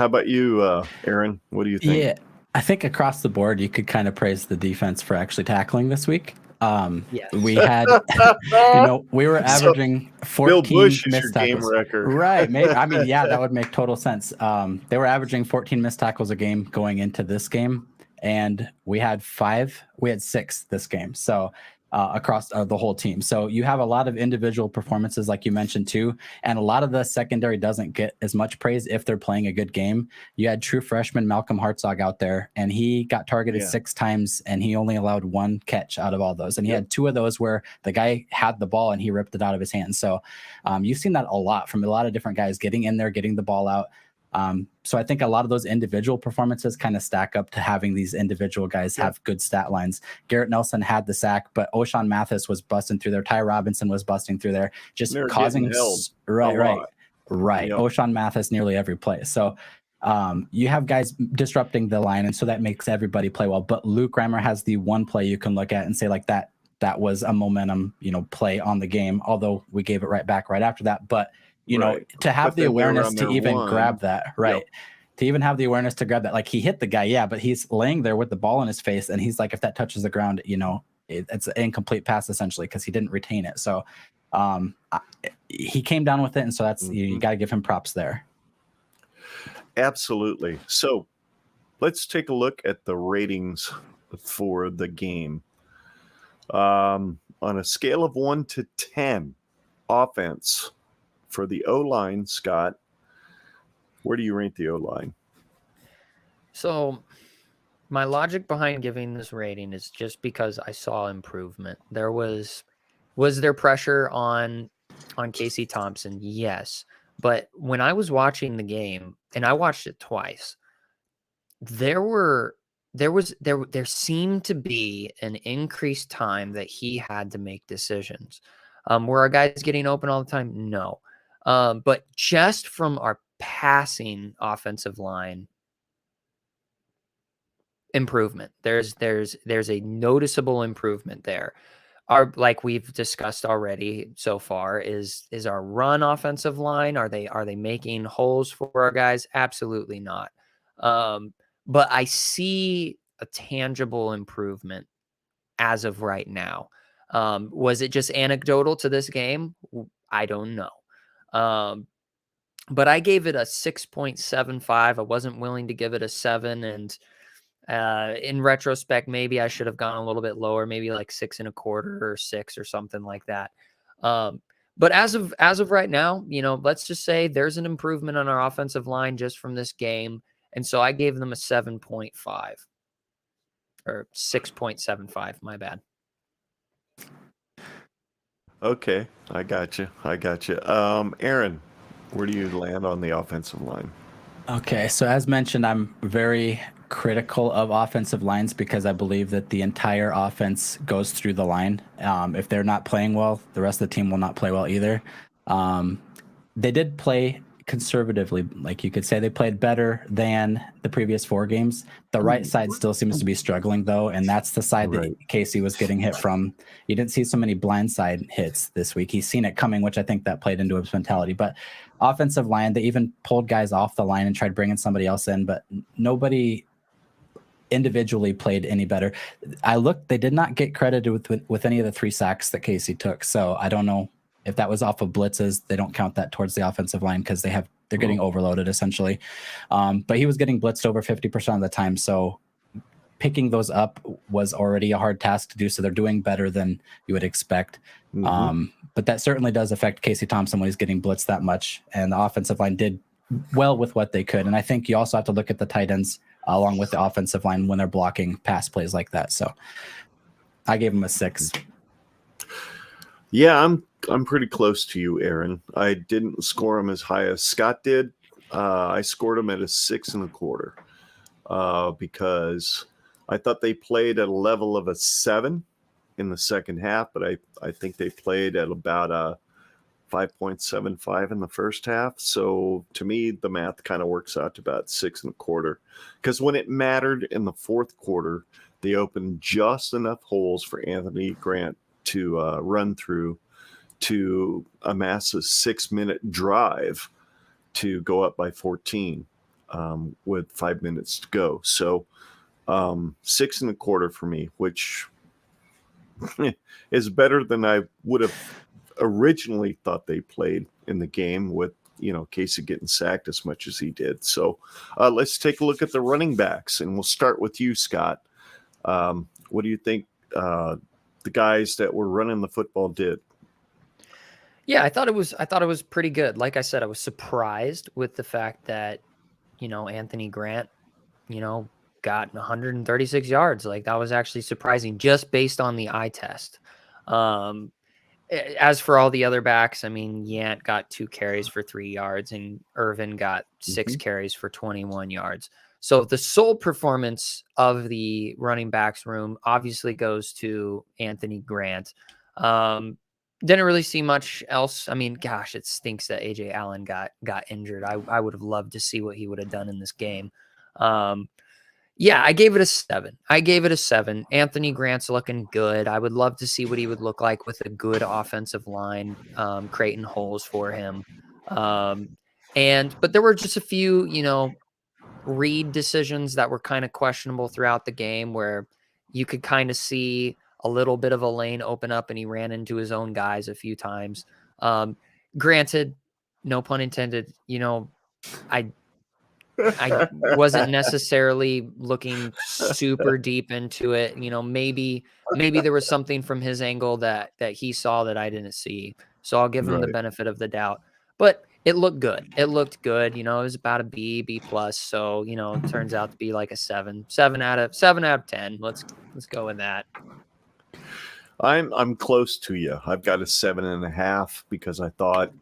about you, Aaron? What do you think? Yeah, I think across the board, you could kind of praise the defense for actually tackling this week. Yes. We had, we were averaging 14 Bill Bush is missed your game tackles. record. Right. I mean, yeah, that would make total sense. They were averaging 14 missed tackles a game going into this game, and we had 6 this game. So across the whole team. So you have a lot of individual performances, like you mentioned too, and a lot of the secondary doesn't get as much praise if they're playing a good game. You had true freshman Malcolm Hartzog out there, and he got targeted 6 times, and he only allowed 1 catch out of all those. And he had 2 of those where the guy had the ball and he ripped it out of his hands. So you've seen that a lot from a lot of different guys getting in there, getting the ball out. So I think a lot of those individual performances kind of stack up to having these individual guys have good stat lines. Garrett Nelson had the sack, but O'Shawn Mathis was busting through there. Ty Robinson was busting through there, just They're causing right. Yep. O'Shawn Mathis nearly every play. So you have guys disrupting the line, and so that makes everybody play well. But Luke Reimer has the one play you can look at and say like that was a momentum, play on the game. Although we gave it right back right after that, but. To have the awareness to even grab that, right? Yep. To even have the awareness to grab that, like he hit the guy, but he's laying there with the ball in his face, and he's like, if that touches the ground, it's an incomplete pass essentially because he didn't retain it. So he came down with it, and so that's you got to give him props there. Absolutely. So let's take a look at the ratings for the game. On a scale of 1 to 10, offense. For the O-line, Scott, where do you rate the O-line? So my logic behind giving this rating is just because I saw improvement. There was there pressure on Casey Thompson? Yes. But when I was watching the game, and I watched it twice, there seemed to be an increased time that he had to make decisions. Were our guys getting open all the time? No. But just from our passing offensive line improvement, there's a noticeable improvement there. Like we've discussed already so far, is our run offensive line, are they making holes for our guys? Absolutely not. But I see a tangible improvement as of right now. Was it just anecdotal to this game? I don't know. But I gave it a 6.75. I wasn't willing to give it a 7. And in retrospect, maybe I should have gone a little bit lower, maybe like 6.25 or 6 or something like that. But as of right now, let's just say there's an improvement on our offensive line just from this game. And so I gave them a 7.5 or 6.75. My bad. Okay, I got you. Aaron, where do you land on the offensive line? Okay, so as mentioned, I'm very critical of offensive lines because I believe that the entire offense goes through the line. If they're not playing well, the rest of the team will not play well either. They did play conservatively, like you could say. They played better than the previous 4 games. The right side still seems to be struggling though, and that's the side that Casey was getting hit from. You didn't see so many blindside hits this week. He's seen it coming, which I think that played into his mentality. But offensive line, they even pulled guys off the line and tried bringing somebody else in, but nobody individually played any better. I looked, they did not get credited with any of the 3 sacks that Casey took, so I don't know if that was off of blitzes. They don't count that towards the offensive line because they're getting overloaded essentially. But he was getting blitzed over 50% of the time. So picking those up was already a hard task to do. So they're doing better than you would expect. But that certainly does affect Casey Thompson when he's getting blitzed that much. And the offensive line did well with what they could. And I think you also have to look at the tight ends along with the offensive line when they're blocking pass plays like that. So I gave him a 6. Yeah, I'm pretty close to you, Aaron. I didn't score him as high as Scott did. I scored him at a 6.25 because I thought they played at a level of a 7 in the second half, but I think they played at about a 5.75 in the first half. So to me, the math kind of works out to about 6.25. Because when it mattered in the fourth quarter, they opened just enough holes for Anthony Grant to run through to amass a 6-minute drive to go up by 14 with 5 minutes to go. So 6.25 for me, which is better than I would have originally thought they played in the game with, Casey getting sacked as much as he did. So let's take a look at the running backs, and we'll start with you, Scott. What do you think the guys that were running the football did? Yeah, I thought it was pretty good. Like I said, I was surprised with the fact that, Anthony Grant, got 136 yards. Like, that was actually surprising just based on the eye test. As for all the other backs, I mean, Yant got 2 carries for 3 yards and Irvin got 6 carries for 21 yards. So the sole performance of the running backs room obviously goes to Anthony Grant. Didn't really see much else. I mean, gosh, it stinks that AJ Allen got injured. I would have loved to see what he would have done in this game. Yeah, I gave it a 7. Anthony Grant's looking good. I would love to see what he would look like with a good offensive line, creating holes for him. But there were just a few, read decisions that were kind of questionable throughout the game where you could kind of see a little bit of a lane open up and he ran into his own guys a few times. Granted, no pun intended, I wasn't necessarily looking super deep into it. Maybe there was something from his angle that he saw that I didn't see. So I'll give him the benefit of the doubt. But it looked good. It looked good. It was about a B plus. So, it turns out to be like a 7 out of 10. Let's go with that. I'm close to you. I've got a 7.5 because I thought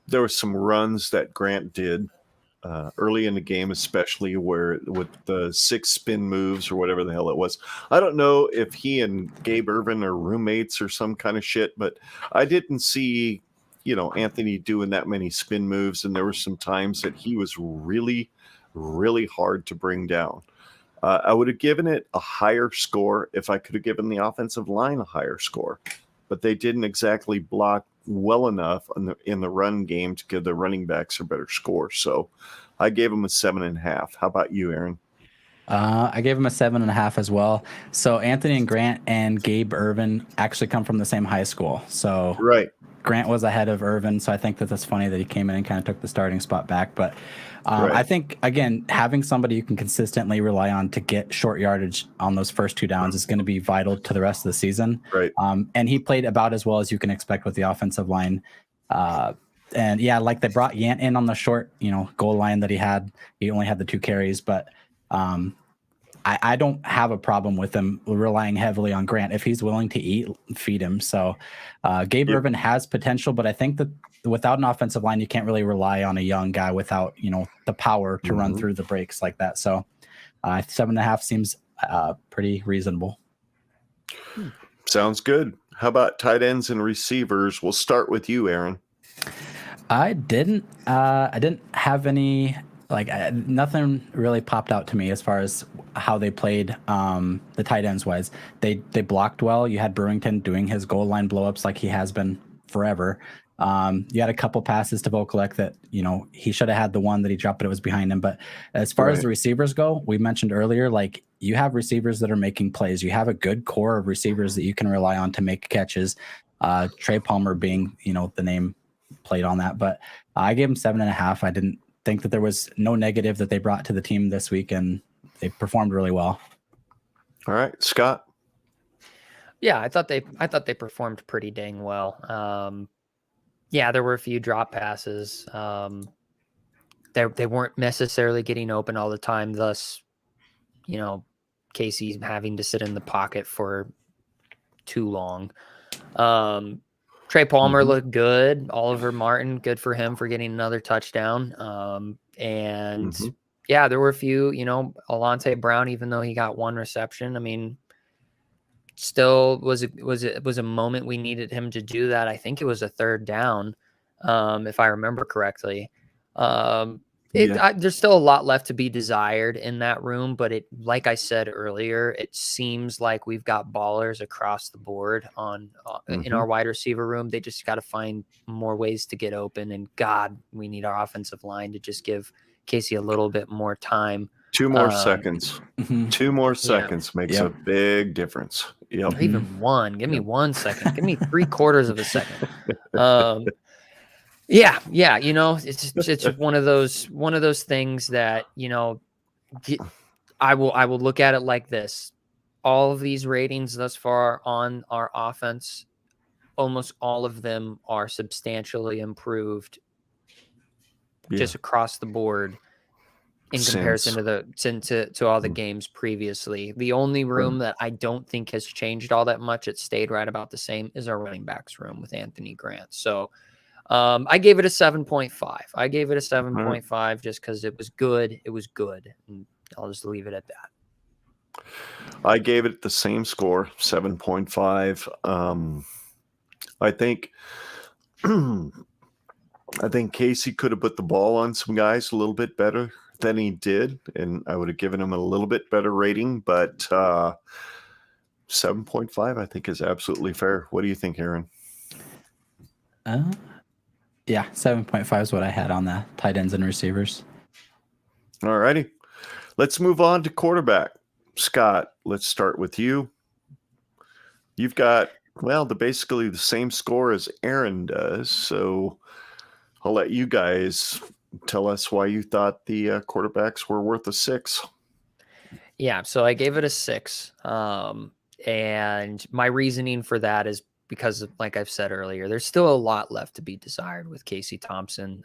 there were some runs that Grant did early in the game, especially where with the 6 spin moves or whatever the hell it was. I don't know if he and Gabe Irvin are roommates or some kind of shit, but I didn't see, Anthony doing that many spin moves. And there were some times that he was really, really hard to bring down. I would have given it a higher score if I could have given the offensive line a higher score, but they didn't exactly block well enough in the run game to give the running backs a better score. So I gave them a 7.5. How about you, Aaron? I gave him a 7.5 as well. So Anthony and Grant and Gabe Irvin actually come from the same high school. So right. Grant was ahead of Irvin, so I think that's funny that he came in and kind of took the starting spot back. But I think, again, having somebody you can consistently rely on to get short yardage on those first 2 downs is going to be vital to the rest of the season. Right. And he played about as well as you can expect with the offensive line. And yeah, like they brought Yant in on the short, goal line that he had. He only had the 2 carries, but I don't have a problem with him relying heavily on Grant. If he's willing to eat, feed him. So Gabe Irvin has potential, but I think that without an offensive line, you can't really rely on a young guy without, the power to run through the breaks like that. So 7.5 seems pretty reasonable. Sounds good. How about tight ends and receivers? We'll start with you, Aaron. I didn't have any, nothing really popped out to me as far as how they played the tight ends wise. They blocked well. You had Brewington doing his goal line blowups like he has been forever. You had a couple passes to Vokalek that, he should have had the one that he dropped, but it was behind him. But as far as the receivers go, we mentioned earlier, you have receivers that are making plays. You have a good core of receivers that you can rely on to make catches. Trey Palmer being, the name played on that. But I gave him 7.5. I didn't think that there was no negative that they brought to the team this week, and they performed really well. All right, Scott. Yeah, I thought they performed pretty dang well. Yeah, there were a few drop passes. They weren't necessarily getting open all the time. Thus, Casey having to sit in the pocket for too long. Trey Palmer looked good. Oliver Martin, good for him for getting another touchdown. Yeah, there were a few, Alante Brown, even though he got 1 reception, I mean, still was a moment we needed him to do that. I think it was a 3rd down, if I remember correctly. There's still a lot left to be desired in that room, but like I said earlier, it seems like we've got ballers across the board in our wide receiver room. They just got to find more ways to get open, and God, we need our offensive line to just give Casey a little bit more time 2 more seconds. Mhm. 2 more seconds makes a big difference. Yep. Or even one. Give me 1 second. Give me 3/4 of a second. Yeah. It's one of those things that, I will look at it like this. All of these ratings thus far on our offense, almost all of them are substantially improved just across the board in comparison to all the games previously. The only room that I don't think has changed all that much, it stayed right about the same, is our running backs room with Anthony Grant. So I gave it a 7.5. I gave it a 7.5 just because it was good. It was good. And I'll just leave it at that. I gave it the same score, 7.5. I think Casey could have put the ball on some guys a little bit better than he did, and I would have given him a little bit better rating, but 7.5 I think is absolutely fair. What do you think, Aaron? Yeah, 7.5 is what I had on the tight ends and receivers. All righty. Let's move on to quarterback. Scott, let's start with you. You've got, basically the same score as Aaron does, so I'll let you guys tell us why you thought the quarterbacks were worth a 6. Yeah, so I gave it a 6. And my reasoning for that is because, like I've said earlier, there's still a lot left to be desired with Casey Thompson.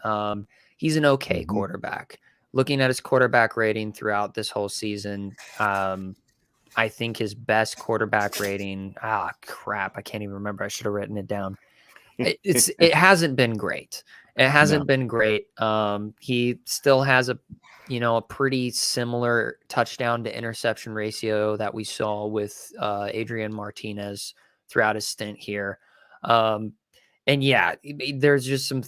He's an okay quarterback. Looking at his quarterback rating throughout this whole season, I think his best quarterback rating, I can't even remember. I should have written it down. It hasn't been great. It hasn't been great. He still has a pretty similar touchdown to interception ratio that we saw with Adrian Martinez throughout his stint here. And there's just some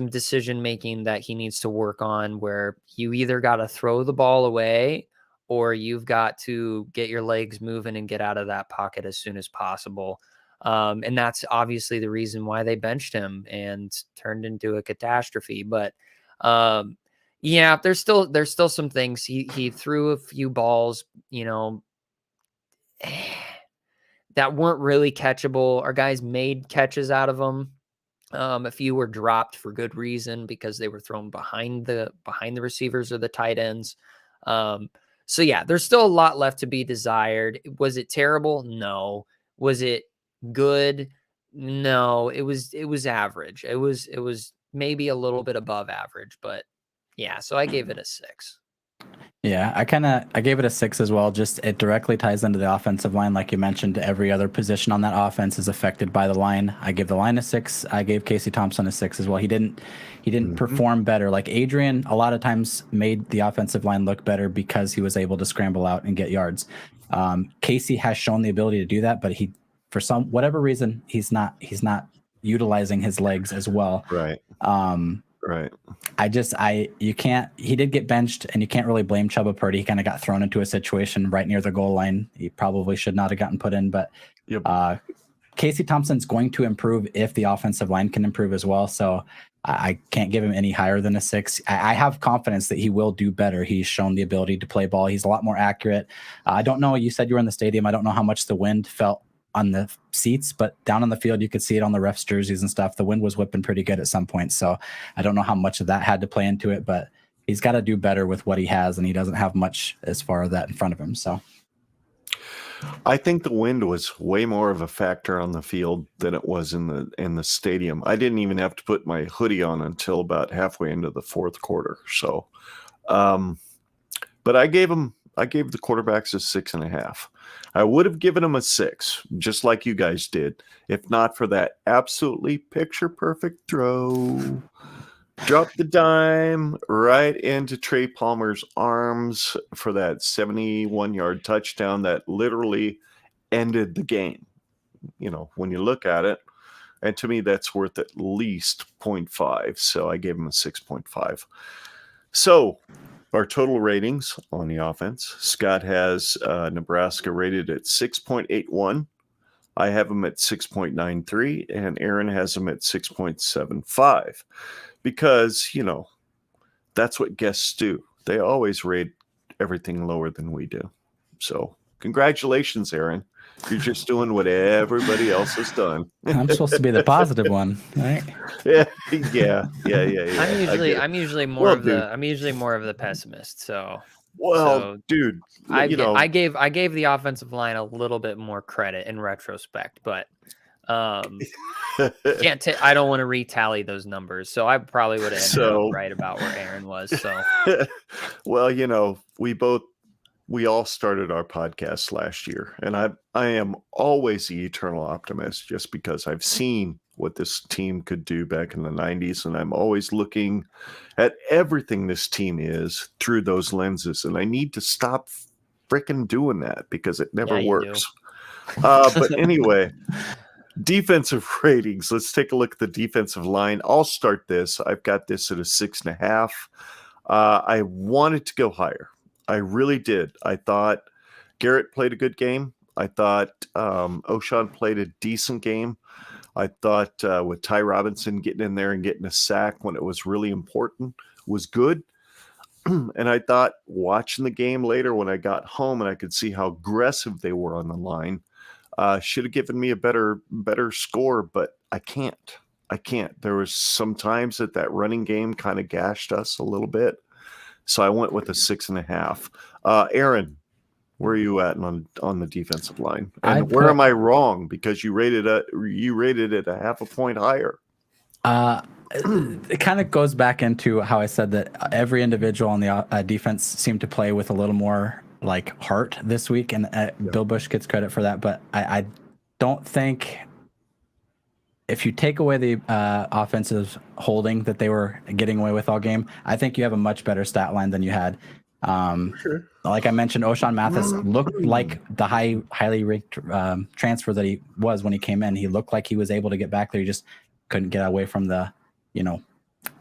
decision making that he needs to work on, where you either got to throw the ball away or you've got to get your legs moving and get out of that pocket as soon as possible. And that's obviously the reason why they benched him and turned into a catastrophe. But there's still some things. He threw a few balls, that weren't really catchable. Our guys made catches out of them. A few were dropped for good reason because they were thrown behind the receivers or the tight ends. There's still a lot left to be desired. Was it terrible? No. Was it good? No. It was average. It was maybe a little bit above average, but so I gave it a 6. Yeah, I gave it a 6 as well. Just it directly ties into the offensive line. Like you mentioned, every other position on that offense is affected by the line. I gave the line a 6. I gave Casey Thompson a 6 as well. He didn't perform better. Like Adrian, a lot of times made the offensive line look better because he was able to scramble out and get yards. Casey has shown the ability to do that, but he, for whatever reason, he's not utilizing his legs as well. Right. Right. He did get benched, and you can't really blame Chubba Purdy. He kind of got thrown into a situation right near the goal line. He probably should not have gotten put in, but Casey Thompson's going to improve if the offensive line can improve as well. So I can't give him any higher than a 6. I have confidence that he will do better. He's shown the ability to play ball. He's a lot more accurate. I don't know. You said you were in the stadium. I don't know how much the wind felt on the seats, but down on the field, you could see it on the refs' jerseys and stuff. The wind was whipping pretty good at some point. So I don't know how much of that had to play into it, but he's got to do better with what he has, and he doesn't have much as far as that in front of him. So I think the wind was way more of a factor on the field than it was in the stadium. I didn't even have to put my hoodie on until about halfway into the fourth quarter. So, but I gave the quarterbacks a 6.5. I would have given him a 6, just like you guys did, if not for that absolutely picture-perfect throw. Drop the dime right into Trey Palmer's arms for that 71-yard touchdown that literally ended the game. When you look at it, and to me, that's worth at least 0.5. So I gave him a 6.5. So our total ratings on the offense, Scott has Nebraska rated at 6.81. I have him at 6.93, and Aaron has him at 6.75. Because, that's what guests do. They always rate everything lower than we do. So congratulations, Aaron. You're just doing what everybody else has done. I'm supposed to be the positive one, right? Yeah. I'm usually more of the pessimist. So dude, I gave the offensive line a little bit more credit in retrospect, but I don't want to retally those numbers. So I probably would have ended up right about where Aaron was. So well, we all started our podcast last year, and I am always the eternal optimist just because I've seen what this team could do back in the 90s, and I'm always looking at everything this team is through those lenses, and I need to stop freaking doing that because it never works. But anyway, defensive ratings. Let's take a look at the defensive line. I'll start this. I've got this at a 6.5. I wanted to go higher. I really did. I thought Garrett played a good game. I thought O'Shawn played a decent game. I thought with Ty Robinson getting in there and getting a sack when it was really important was good. And I thought watching the game later when I got home and I could see how aggressive they were on the line, should have given me a better score, but I can't. There was some times that running game kind of gashed us a little bit. So I went with a 6.5. Aaron, where are you at on the defensive line? And where am I wrong? Because you rated it a half a point higher. It kind of goes back into how I said that every individual on the defense seemed to play with a little more like heart this week, and Bill Bush gets credit for that. But I don't think if you take away the offensive holding that they were getting away with all game, I think you have a much better stat line than you had. Sure. Like I mentioned, O'Shawn Mathis looked like the highly ranked transfer that he was when he came in. He looked like he was able to get back there. He just couldn't get away from the,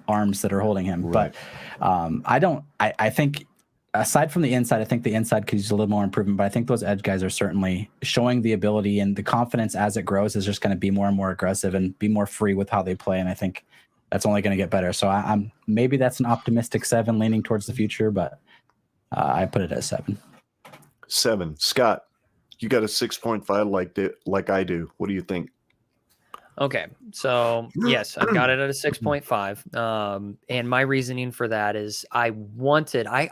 arms that are holding him. Right. But I think aside from the inside, I think the inside could use a little more improvement, but I think those edge guys are certainly showing the ability, and the confidence as it grows is just going to be more and more aggressive and be more free with how they play. And I think that's only going to get better. So I'm maybe that's an optimistic 7 leaning towards the future, but I put it at 7. 7. Scott, you got a 6.5 like I do. What do you think? Okay, so yes, I've got it at a 6.5. And my reasoning for that is I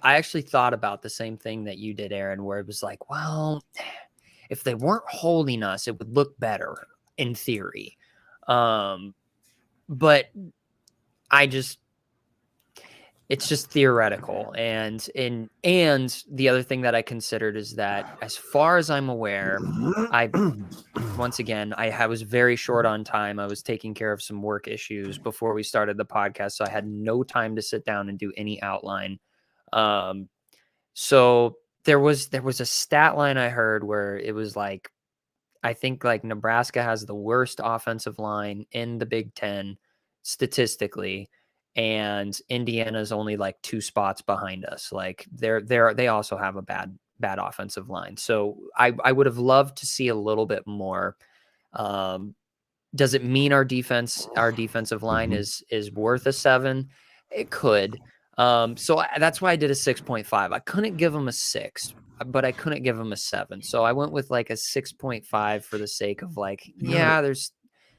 actually thought about the same thing that you did, Aaron, where it was like, well, if they weren't holding us, it would look better in theory. But it's just theoretical. And the other thing that I considered is that as far as I'm aware, I was very short on time. I was taking care of some work issues before we started the podcast, so I had no time to sit down and do any outline. So there was a stat line I heard where it was like, I think like Nebraska has the worst offensive line in the Big Ten statistically, and Indiana's only like 2 spots behind us. Like they also have a bad offensive line. So I would have loved to see a little bit more. Does it mean our defensive line is worth a 7? It could. So that's why I did a 6.5. I couldn't give them a 6, but I couldn't give them a 7. So I went with like a 6.5 for the sake of like, yeah, there's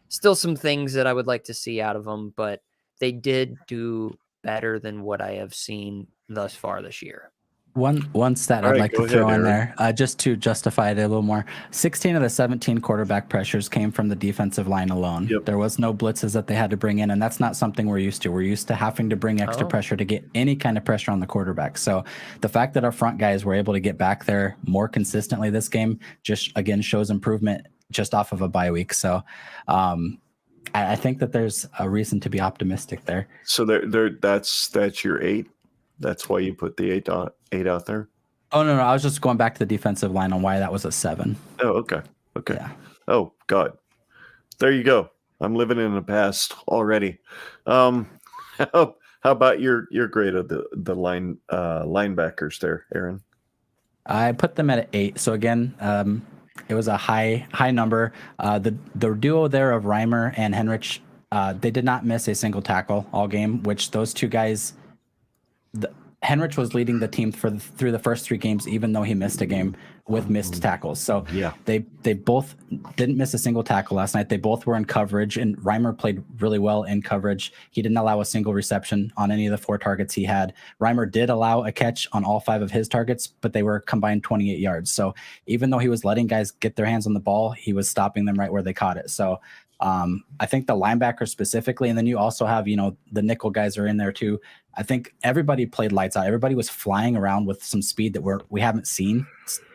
still some things that I would like to see out of them, but they did do better than what I have seen thus far this year. One stat I'd like to throw in there, just to justify it a little more. 16 of the 17 quarterback pressures came from the defensive line alone. Yep. There was no blitzes that they had to bring in, and that's not something we're used to. We're used to having to bring extra pressure to get any kind of pressure on the quarterback. So the fact that our front guys were able to get back there more consistently this game just, again, shows improvement just off of a bye week. So I think that there's a reason to be optimistic there. So that's your 8. That's why you put the 8 out there. Oh no, I was just going back to the defensive line on why that was a 7. Oh, okay. Yeah. Oh God, there you go. I'm living in the past already. How about your grade of the linebackers there, Aaron? I put them at 8. So again, it was a high number. The duo there of Reimer and Henrich, they did not miss a single tackle all game, which those two guys, Henrich was leading the team through the first 3 games, even though he missed a game with missed tackles. So Yeah. they both didn't miss a single tackle last night. They both were in coverage, and Reimer played really well in coverage. He didn't allow a single reception on any of the 4 targets he had. Reimer did allow a catch on all 5 of his targets, but they were combined 28 yards. So even though he was letting guys get their hands on the ball, he was stopping them right where they caught it. So I think the linebacker specifically, and then you also have, the nickel guys are in there too. I think everybody played lights out. Everybody was flying around with some speed that we haven't seen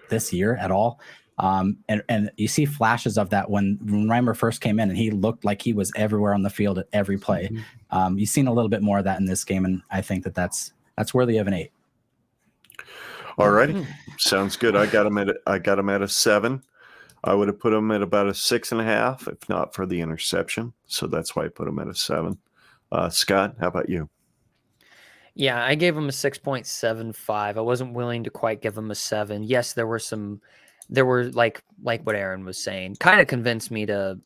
this year at all. And you see flashes of that when Reimer first came in, and he looked like he was everywhere on the field at every play. You've seen a little bit more of that in this game, and I think that's worthy of an 8. All righty. Sounds good. I got him at a 7. I would have put him at about a 6.5 if not for the interception. So that's why I put him at a 7. Scott, how about you? Yeah, I gave him a 6.75. I wasn't willing to quite give him a 7. Yes, there were like what Aaron was saying, kind of convinced me to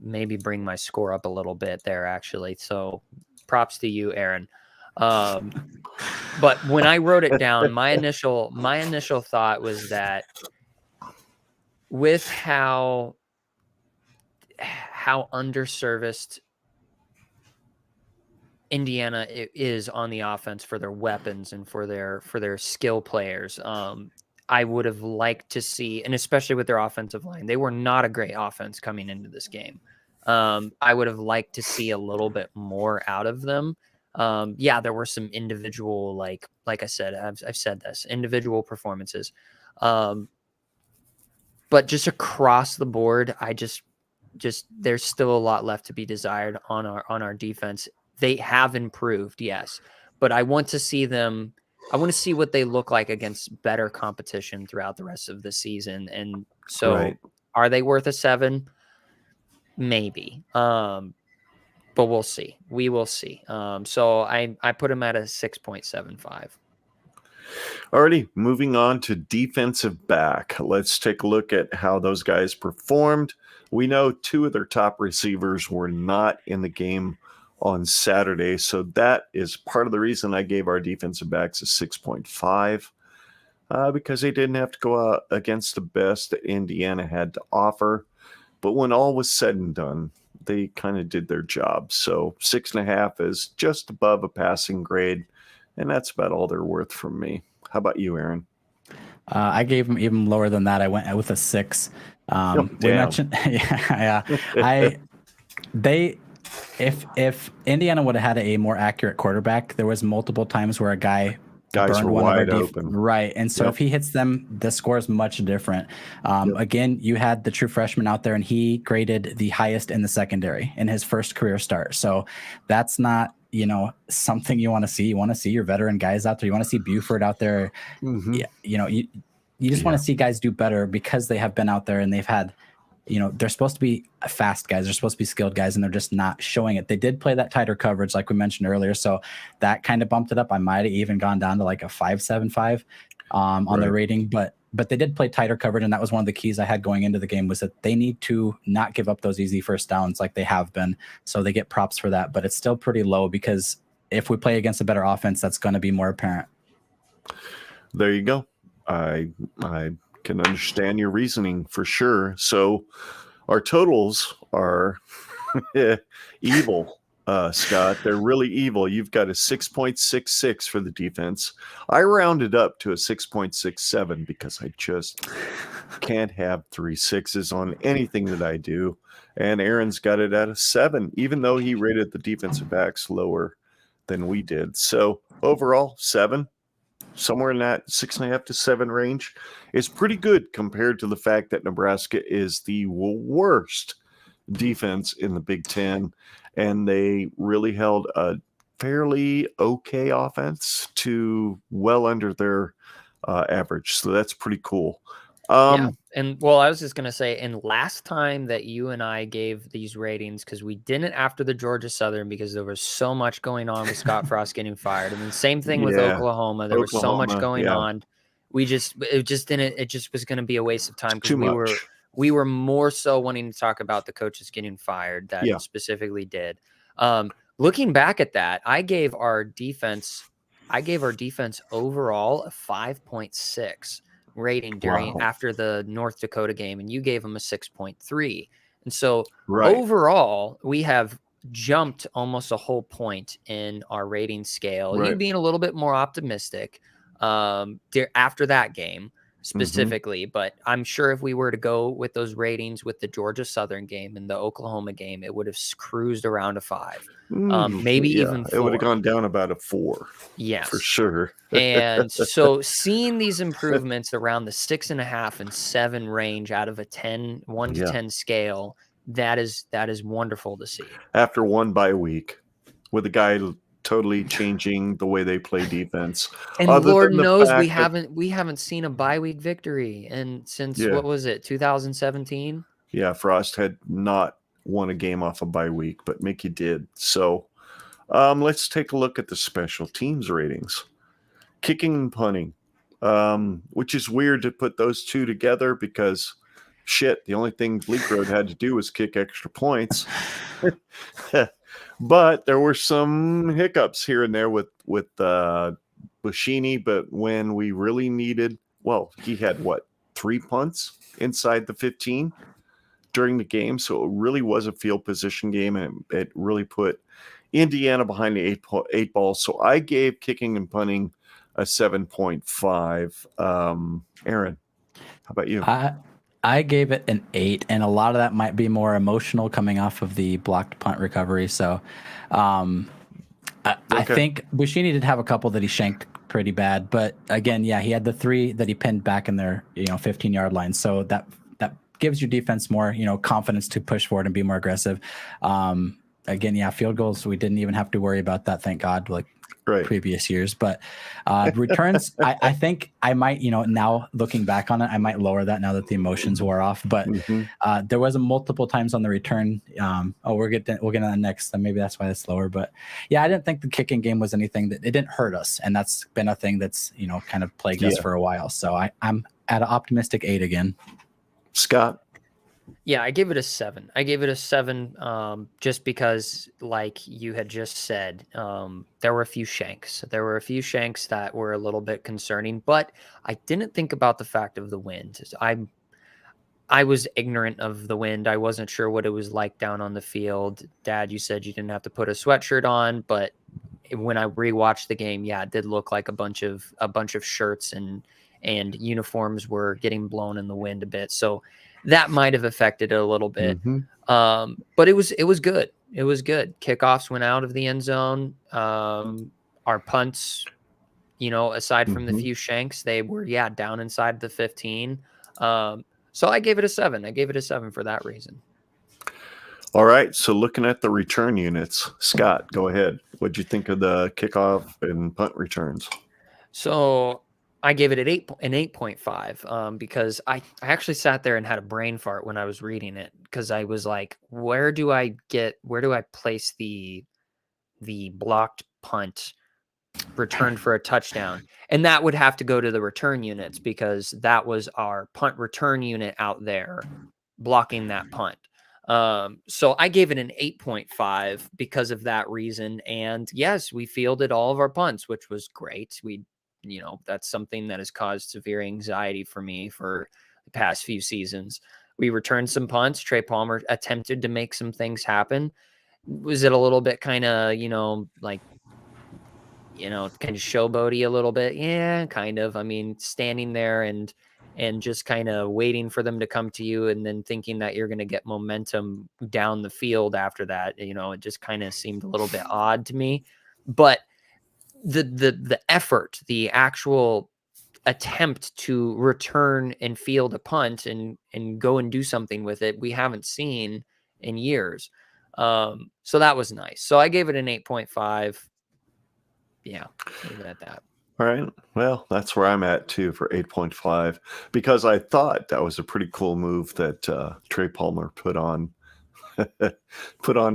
maybe bring my score up a little bit there, actually. So props to you, Aaron. But when I wrote it down, my initial thought was that with how underserviced Indiana is on the offense for their weapons and for their skill players, I would have liked to see, and especially with their offensive line, they were not a great offense coming into this game. I would have liked to see a little bit more out of them. Yeah, there were some individual, like I said, I've said this, individual performances. But just across the board, I just there's still a lot left to be desired on our defense. They have improved, yes, but I want to see them. I want to see what they look like against better competition throughout the rest of the season. And so, Are they worth a 7? Maybe, but we'll see. We will see. So I put them at a 6.75. Alrighty, moving on to defensive back. Let's take a look at how those guys performed. We know 2 of their top receivers were not in the game on Saturday, so that is part of the reason I gave our defensive backs a 6.5, because they didn't have to go out against the best that Indiana had to offer. But when all was said and done, they kind of did their job. So 6.5 is just above a passing grade, and that's about all they're worth from me. How about you, Aaron? I gave them even lower than that. I went with a 6. We mentioned, if Indiana would have had a more accurate quarterback, there was multiple times where a guys were wide open. Right. And so if he hits them, the score is much different. Again, you had the true freshman out there, and he graded the highest in the secondary in his first career start. So that's not, something you want to see. You want to see your veteran guys out there. You want to see Buford out there. You just want to see guys do better because they have been out there and they've had, they're supposed to be fast guys. They're supposed to be skilled guys, and they're just not showing it. They did play that tighter coverage like we mentioned earlier. So that kind of bumped it up. I might have even gone down to like a 5.75 on their rating, but they did play tighter coverage. And that was one of the keys I had going into the game, was that they need to not give up those easy first downs like they have been. So they get props for that, but it's still pretty low because if we play against a better offense, that's going to be more apparent. There you go. I can understand your reasoning for sure. So our totals are evil, Scott. They're really evil. You've got a 6.66 for the defense. I rounded up to a 6.67 because I just can't have 3 6s on anything that I do. And Aaron's got it at a 7, even though he rated the defensive backs lower than we did. So overall, 7. Somewhere in that 6.5 to 7 range is pretty good compared to the fact that Nebraska is the worst defense in the Big Ten, and they really held a fairly okay offense to well under their average. So that's pretty cool. And well, I was just going to say, and last time that you and I gave these ratings, because we didn't after the Georgia Southern, because there was so much going on with Scott Frost getting fired. And then same thing with Oklahoma. There was so much going on. It just was going to be a waste of time, because we were more so wanting to talk about the coaches getting fired that specifically did. Looking back at that, I gave our defense I gave our defense overall a 5.6 rating after the North Dakota game, and you gave them a 6.3. And so overall, we have jumped almost a whole point in our rating scale. You being a little bit more optimistic after that game specifically, but I'm sure if we were to go with those ratings with the Georgia Southern game and the Oklahoma game, it would have cruised around a 5, maybe even 4. It would have gone down about a 4. Yes, for sure. And so seeing these improvements around the 6.5 and 7 range out of a 1 to 10 scale, that is wonderful to see. After one bye week, with a guy totally changing the way they play defense, and Lord knows we haven't seen a bye week victory, and since what was it, 2017? Yeah, Frost had not won a game off a bye week, but Mickey did. So let's take a look at the special teams ratings. Kicking and punting, which is weird to put those two together because the only thing Bleak Road had to do was kick extra points. But there were some hiccups here and there with Buschini, but when we really needed, he had 3 punts inside the 15 during the game, so it really was a field position game, and it really put Indiana behind the 8 ball. So I gave kicking and punting a 7.5. Aaron, how about you? I gave it an 8, and a lot of that might be more emotional coming off of the blocked punt recovery. So I think Buschini did have a couple that he shanked pretty bad, but again, he had the 3 that he pinned back in their 15-yard line. So that gives your defense more confidence to push forward and be more aggressive. Again, field goals, we didn't even have to worry about that, thank God, previous years. But returns, I think I might, now looking back on it, I might lower that now that the emotions wore off. But there was multiple times on the return. We'll get to that next. Maybe that's why it's lower. But I didn't think the kicking game was anything that it didn't hurt us, and that's been a thing that's kind of plagued us for a while. So I'm at an optimistic 8 again. Scott. Yeah, I gave it a 7. I gave it a 7 just because, like you had just said, there were a few shanks. There were a few shanks that were a little bit concerning, but I didn't think about the fact of the wind. I was ignorant of the wind. I wasn't sure what it was like down on the field. Dad, you said you didn't have to put a sweatshirt on, but when I rewatched the game, it did look like a bunch of shirts and uniforms were getting blown in the wind a bit. So that might have affected it a little bit. But it was good. It was good. Kickoffs went out of the end zone. Our punts, aside from the few shanks, they were, down inside the 15. So I gave it a 7. I gave it a 7 for that reason. All right. So looking at the return units, Scott, go ahead. What'd you think of the kickoff and punt returns? So I gave it an 8.5 because I actually sat there and had a brain fart when I was reading it, because I was like, where do I place the blocked punt returned for a touchdown? And that would have to go to the return units, because that was our punt return unit out there blocking that punt. So I gave it an 8.5 because of that reason. And yes, we fielded all of our punts, which was great. That's something that has caused severe anxiety for me for the past few seasons. We returned some punts. Trey Palmer attempted to make some things happen. Was it a little bit kind of, kind of showboaty a little bit? Yeah, kind of. I mean, standing there and just kind of waiting for them to come to you and then thinking that you're going to get momentum down the field after that. It just kind of seemed a little bit odd to me. But the effort, the actual attempt to return and field a punt and go and do something with it, we haven't seen in years. So that was nice. So I gave it an 8.5. Yeah, leave it at that. All right. Well, that's where I'm at too for 8.5, because I thought that was a pretty cool move that Trey Palmer put on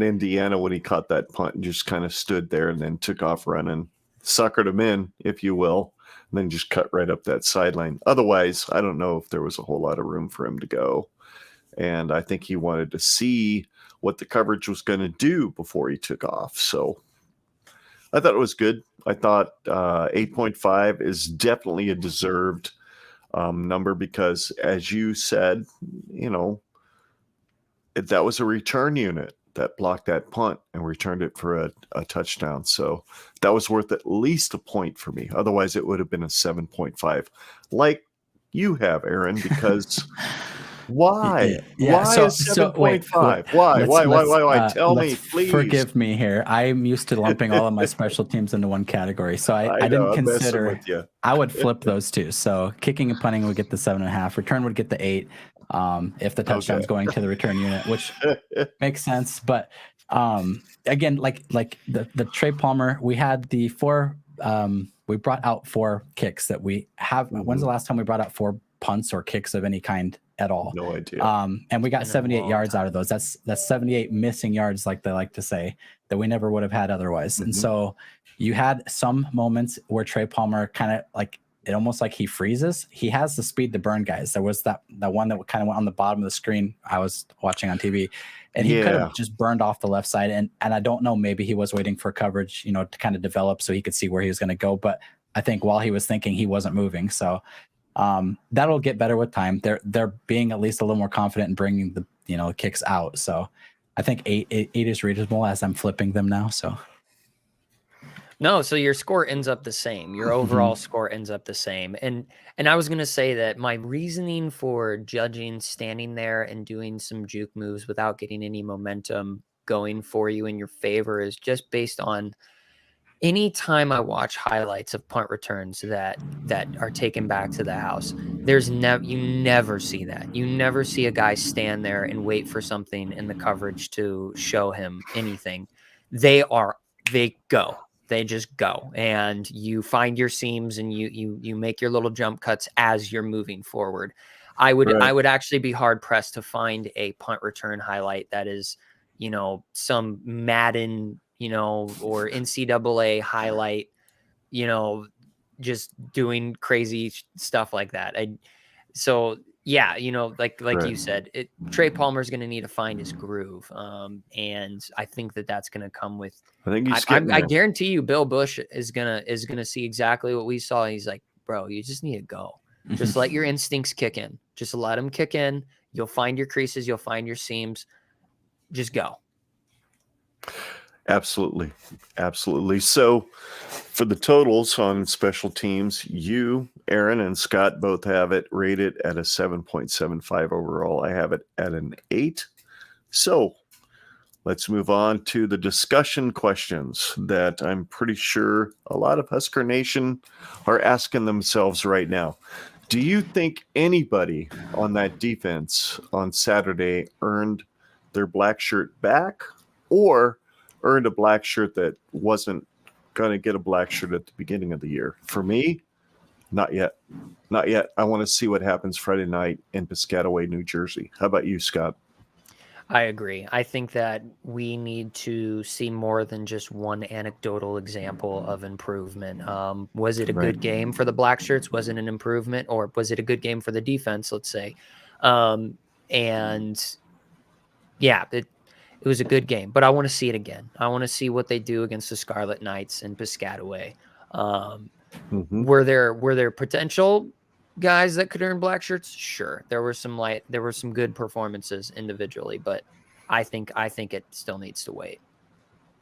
Indiana when he caught that punt and just kind of stood there and then took off running. Suckered him in, if you will, and then just cut right up that sideline. Otherwise, I don't know if there was a whole lot of room for him to go. And I think he wanted to see what the coverage was going to do before he took off. So I thought it was good. I thought 8.5 is definitely a deserved number because, as you said, that was a return unit that blocked that punt and returned it for a touchdown. So that was worth at least a point for me. Otherwise, it would have been a 7.5, like you have, Aaron, because why? Yeah. Why is 7.5? Why? Tell me, please. Forgive me here. I'm used to lumping all of my special teams into one category. So I didn't consider I would flip those two. So kicking and punting would get the 7.5. Return would get the 8. If the touchdown's going to the return unit, which makes sense. But again, like the Trey Palmer, we had the 4 we brought out 4 kicks that we have. Mm-hmm. When's the last time we brought out 4 punts or kicks of any kind at all? No idea. And we got 78 yards out of those. That's 78 missing yards, like they like to say, that we never would have had otherwise. Mm-hmm. And so you had some moments where Trey Palmer kind of like, it almost like he freezes. He has the speed to burn guys. There was that one that kind of went on the bottom of the screen I was watching on TV, and he could have just burned off the left side. And I don't know, maybe he was waiting for coverage, to kind of develop so he could see where he was going to go. But I think while he was thinking, he wasn't moving. So that'll get better with time. They're being at least a little more confident in bringing the kicks out. So I think 8 is reasonable as I'm flipping them now. So. No, so your score ends up the same. Your overall score ends up the same. And I was going to say that my reasoning for judging standing there and doing some juke moves without getting any momentum going for you in your favor is just based on any time I watch highlights of punt returns that are taken back to the house. You never see that. You never see a guy stand there and wait for something in the coverage to show him anything. They go. They just go, and you find your seams and you make your little jump cuts as you're moving forward. I would actually be hard pressed to find a punt return highlight that is, some Madden, or NCAA highlight, just doing crazy stuff like that. Yeah, like you said, Trey Palmer's going to need to find his groove, and I think that's going to come with. I guarantee you, Bill Bush is gonna see exactly what we saw. He's like, bro, you just need to go. Just let your instincts kick in. Just let them kick in. You'll find your creases. You'll find your seams. Just go. Absolutely. So for the totals on special teams, you, Aaron, and Scott both have it rated at a 7.75 overall. I have it at an 8. So let's move on to the discussion questions that I'm pretty sure a lot of Husker Nation are asking themselves right now. Do you think anybody on that defense on Saturday earned their black shirt back, or earned a black shirt that wasn't going to get a black shirt at the beginning of the year? For me, not yet. I want to see what happens Friday night in Piscataway, New Jersey. How about you, Scott? I agree. I think that we need to see more than just one anecdotal example of improvement. Was it a good game for the black shirts? Was it an improvement? Or was it a good game for the defense, let's say? And yeah, it was a good game, but I want to see it again. I want to see what they do against the Scarlet Knights in Piscataway. Were there potential guys that could earn black shirts? Sure. There were some good performances individually, but I think it still needs to wait.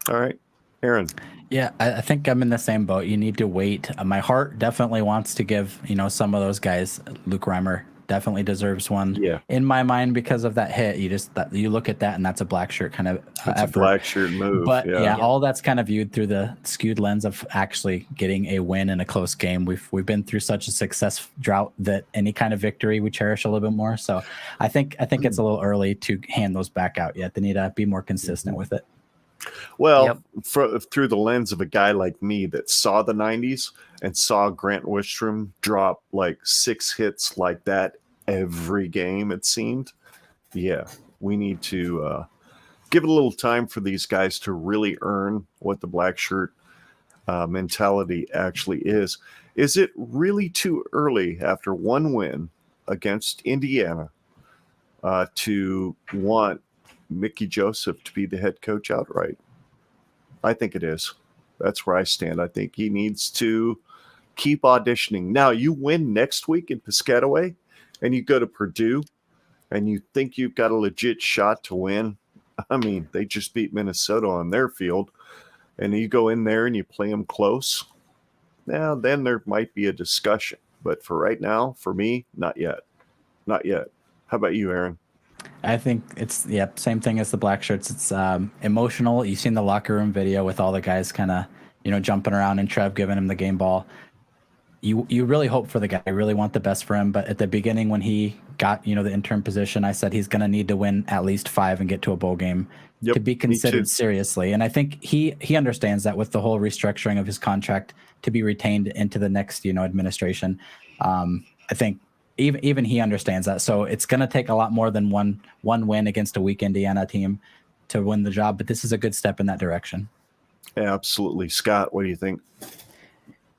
All right. Aaron. Yeah, I think I'm in the same boat. You need to wait. My heart definitely wants to give, some of those guys. Luke Reimer definitely deserves one. Yeah. In my mind, because of that hit, you look at that and that's a black shirt kind of it's effort. A black shirt move. But all that's kind of viewed through the skewed lens of actually getting a win in a close game. We've been through such a success drought that any kind of victory we cherish a little bit more. So I think it's a little early to hand those back out yet. They need to be more consistent with it. Well, through the lens of a guy like me that saw the 90s and saw Grant Wistrom drop like 6 hits like that every game, it seemed. Yeah, we need to give it a little time for these guys to really earn what the black shirt mentality actually is. Is it really too early after one win against Indiana to want Mickey Joseph to be the head coach outright? I think it is. That's where I stand. I think he needs to keep auditioning. Now, you win next week in Piscataway, and you go to Purdue, and you think you've got a legit shot to win. I mean, they just beat Minnesota on their field, and you go in there and you play them close. Now, then there might be a discussion. But for right now, for me, not yet. Not yet. How about you, Aaron? I think it's same thing as the black shirts. It's emotional. You've seen the locker room video with all the guys kind of jumping around and Trev giving him the game ball. You really hope for the guy. I really want the best for him. But at the beginning when he got the interim position, I said he's going to need to win at least 5 and get to a bowl game to be considered seriously. And I think he understands that with the whole restructuring of his contract to be retained into the next administration. I think even he understands that. So it's going to take a lot more than one win against a weak Indiana team to win the job. But this is a good step in that direction. Yeah, absolutely. Scott, what do you think?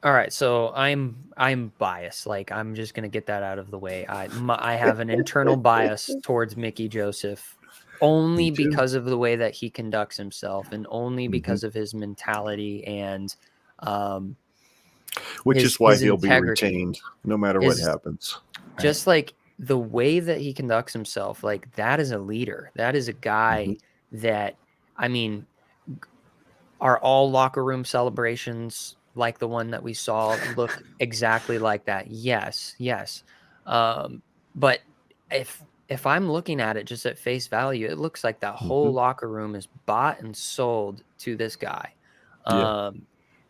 All right, so I'm biased. Like, I'm just gonna get that out of the way. I have an internal bias towards Mickey Joseph, only because of the way that he conducts himself, and only because of his mentality and which is why he'll be integrity. retained no matter what happens. Just like the way that he conducts himself, like that is a leader. That is a guy that, I mean, are all locker room celebrations like the one that we saw look exactly like that? Yes. But if I'm looking at it just at face value, it looks like that whole locker room is bought and sold to this guy.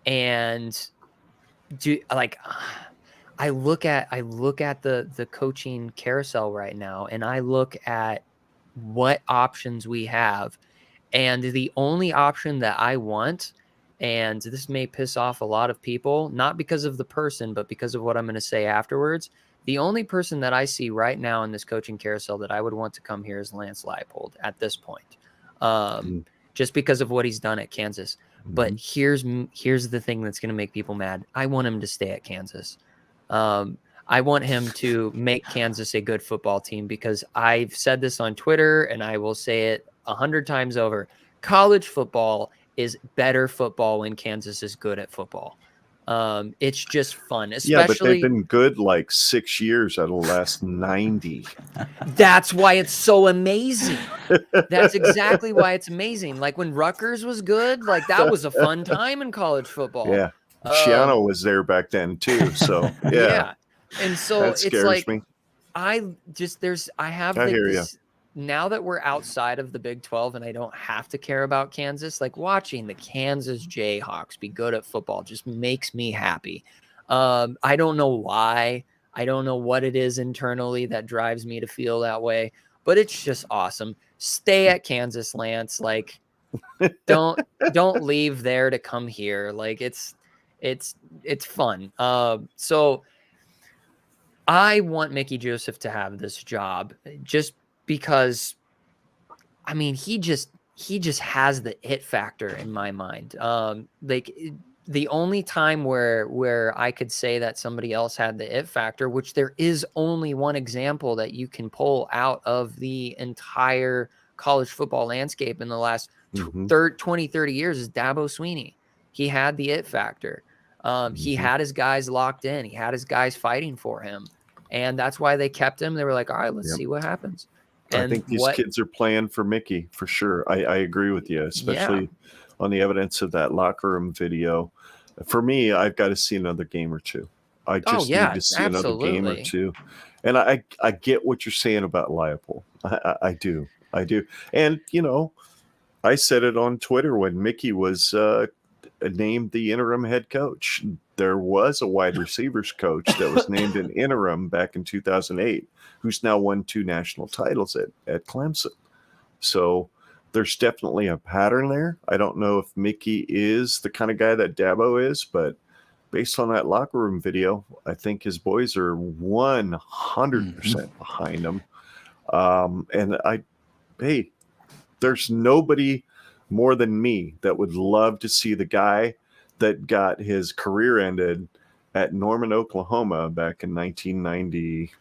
And I look at the coaching carousel right now, and I look at what options we have, and the only option that I want, and this may piss off a lot of people, not because of the person, but because of what I'm going to say afterwards. The only person that I see right now in this coaching carousel that I would want to come here is Lance Leipold at this point, just because of what he's done at Kansas. But here's the thing that's going to make people mad. I want him to stay at Kansas. I want him to make Kansas a good football team, because I've said this on Twitter and I will say it 100 times over. College football is better football when Kansas is good at football. It's just fun, especially. But they've been good like 6 years out of the last 90. That's why it's so amazing. That's exactly why it's amazing. Like when Rutgers was good, like that was a fun time in college football. Yeah. Shiano was there back then too. So yeah. And so that it's scares like, me. I hear this. Now that we're outside of the Big 12 and I don't have to care about Kansas, like watching the Kansas Jayhawks be good at football just makes me happy. I don't know why. I don't know what it is internally that drives me to feel that way, but it's just awesome. Stay at Kansas, Lance. Like, don't leave there to come here. Like it's fun. So I want Mickey Joseph to have this job just because, I mean, he just has the it factor in my mind. Like the only time where I could say that somebody else had the it factor, which there is only one example that you can pull out of the entire college football landscape in the last 20, 30 years, is Dabo Swinney. He had the it factor. He had his guys locked in. He had his guys fighting for him. And that's why they kept him. They were like, all right, let's see what happens. And I think these kids are playing for Mickey for sure. I agree with you, especially on the evidence of that locker room video. For me, I've got to see another game or two. I just need to see another game or two. And I get what you're saying about Leipold. I do. And, I said it on Twitter when Mickey was named the interim head coach. There was a wide receivers coach that was named an interim back in 2008, who's now won 2 national titles at Clemson. So there's definitely a pattern there. I don't know if Mickey is the kind of guy that Dabo is, but based on that locker room video, I think his boys are 100% behind him. And there's nobody more than me that would love to see the guy that got his career ended at Norman, Oklahoma back in 1990.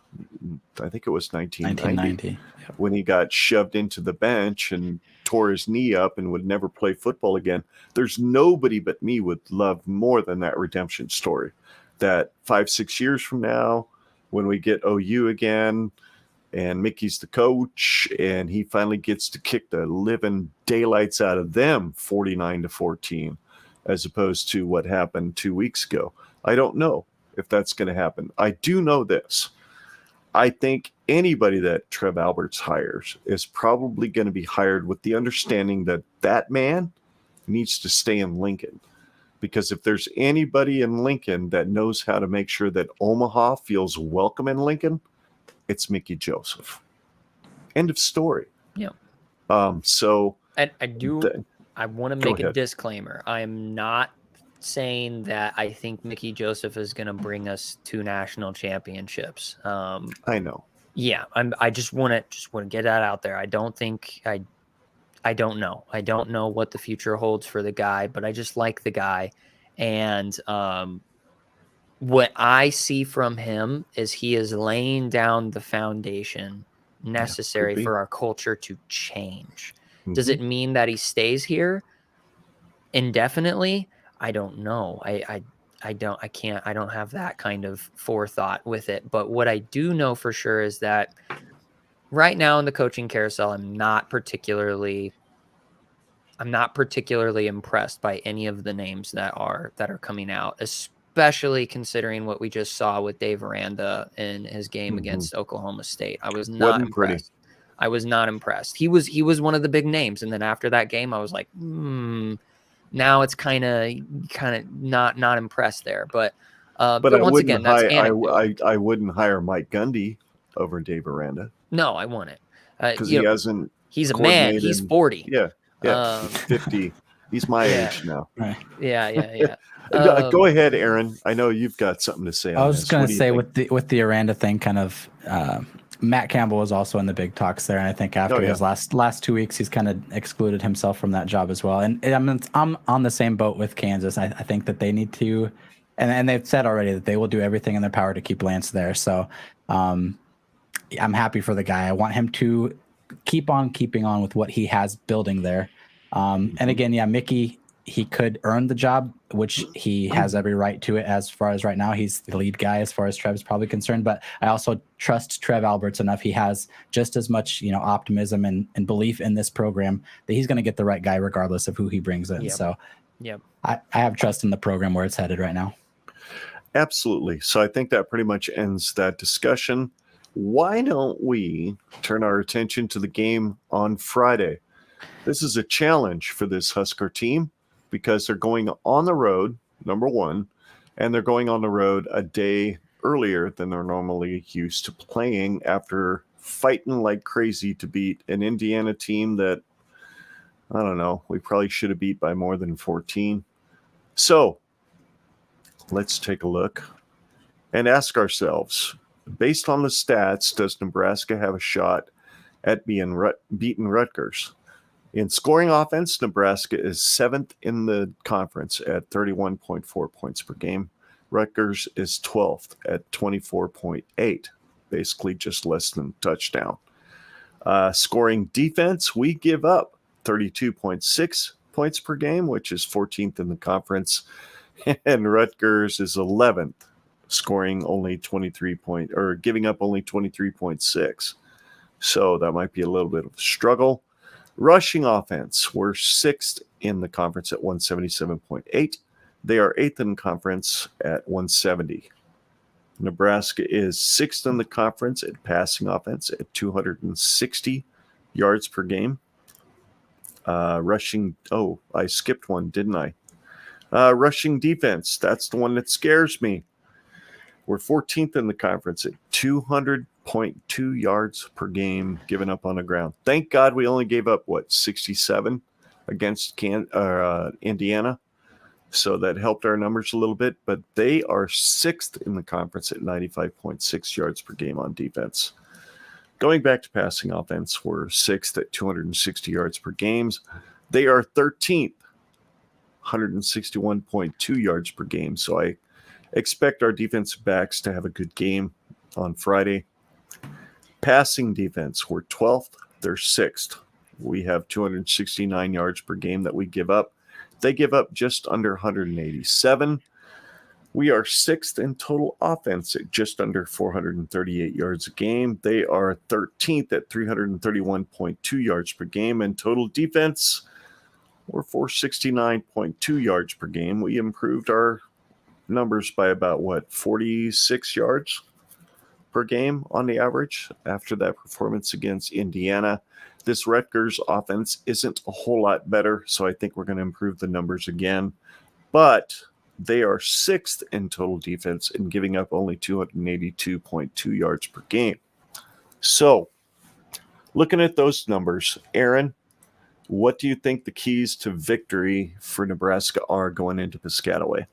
I think it was 1990. when he got shoved into the bench and tore his knee up and would never play football again. There's nobody but me would love more than that redemption story. That 5-6 years from now, when we get OU again and Mickey's the coach and he finally gets to kick the living daylights out of them 49-14, as opposed to what happened 2 weeks ago. I don't know if that's going to happen. I do know this. I think anybody that Trev Alberts hires is probably going to be hired with the understanding that that man needs to stay in Lincoln. Because if there's anybody in Lincoln that knows how to make sure that Omaha feels welcome in Lincoln, it's Mickey Joseph. End of story. Yeah. So I want to make a ahead. disclaimer. I'm not saying that I think Mickey Joseph is going to bring us 2 national championships. I know. Yeah, I just want to get that out there. I don't think I don't know. I don't know what the future holds for the guy, but I just like the guy. And what I see from him is he is laying down the foundation necessary for our culture to change. Mm-hmm. Does it mean that he stays here indefinitely? I don't know. I don't have that kind of forethought with it. But what I do know for sure is that right now in the coaching carousel, I'm not particularly impressed by any of the names that are coming out, especially considering what we just saw with Dave Aranda in his game against Oklahoma State. I was not impressed. I was not impressed. He was one of the big names, and then after that game, I was like, now it's kind of not impressed there. But once again, that's anecdotal. I wouldn't hire Mike Gundy over Dave Aranda. No, I wouldn't. Because he hasn't. He's a man. He's 40. Yeah, 50. He's my age now. Yeah. Go ahead, Aaron. I know you've got something to say. I was just going to say with the Aranda thing, kind of. Matt Campbell was also in the big talks there, and I think after his last 2 weeks, he's kind of excluded himself from that job as well. And I'm on the same boat with Kansas. I think that they need to, and they've said already that they will do everything in their power to keep Lance there. So I'm happy for the guy. I want him to keep on keeping on with what he has building there. And again, Mickey, he could earn the job, which he has every right to it. As far as right now, he's the lead guy as far as Trev's probably concerned. But I also trust Trev Alberts enough. He has just as much, optimism and belief in this program that he's going to get the right guy regardless of who he brings in. So I have trust in the program where it's headed right now. Absolutely. So I think that pretty much ends that discussion. Why don't we turn our attention to the game on Friday? This is a challenge for this Husker team, because they're going on the road, number one, and they're going on the road a day earlier than they're normally used to playing after fighting like crazy to beat an Indiana team that, I don't know, we probably should have beat by more than 14. So let's take a look and ask ourselves, based on the stats, does Nebraska have a shot at beating Rutgers? In scoring offense, Nebraska is 7th in the conference at 31.4 points per game. Rutgers is 12th at 24.8, basically just less than a touchdown. Scoring defense, we give up 32.6 points per game, which is 14th in the conference. And Rutgers is 11th, scoring only giving up only 23.6. So that might be a little bit of a struggle. Rushing offense, we're 6th in the conference at 177.8. They are 8th in the conference at 170. Nebraska is 6th in the conference at passing offense at 260 yards per game. Rushing, I skipped one, didn't I? Rushing defense, that's the one that scares me. We're 14th in the conference at 200.2 yards per game given up on the ground. Thank God we only gave up, 67 against Indiana. So that helped our numbers a little bit. But they are 6th in the conference at 95.6 yards per game on defense. Going back to passing offense, we're 6th at 260 yards per game. They are 13th, 161.2 yards per game. So I expect our defensive backs to have a good game on Friday. Passing defense, we're 12th. They're 6th. We have 269 yards per game that we give up. They give up just under 187. We are 6th in total offense at just under 438 yards a game. They are 13th at 331.2 yards per game. And total defense, we're 469.2 yards per game. We improved our numbers by about, 46 yards per game on the average after that performance against Indiana. This Rutgers offense isn't a whole lot better, so I think we're going to improve the numbers again. But they are 6th in total defense and giving up only 282.2 yards per game. So, looking at those numbers, Aaron, what do you think the keys to victory for Nebraska are going into Piscataway?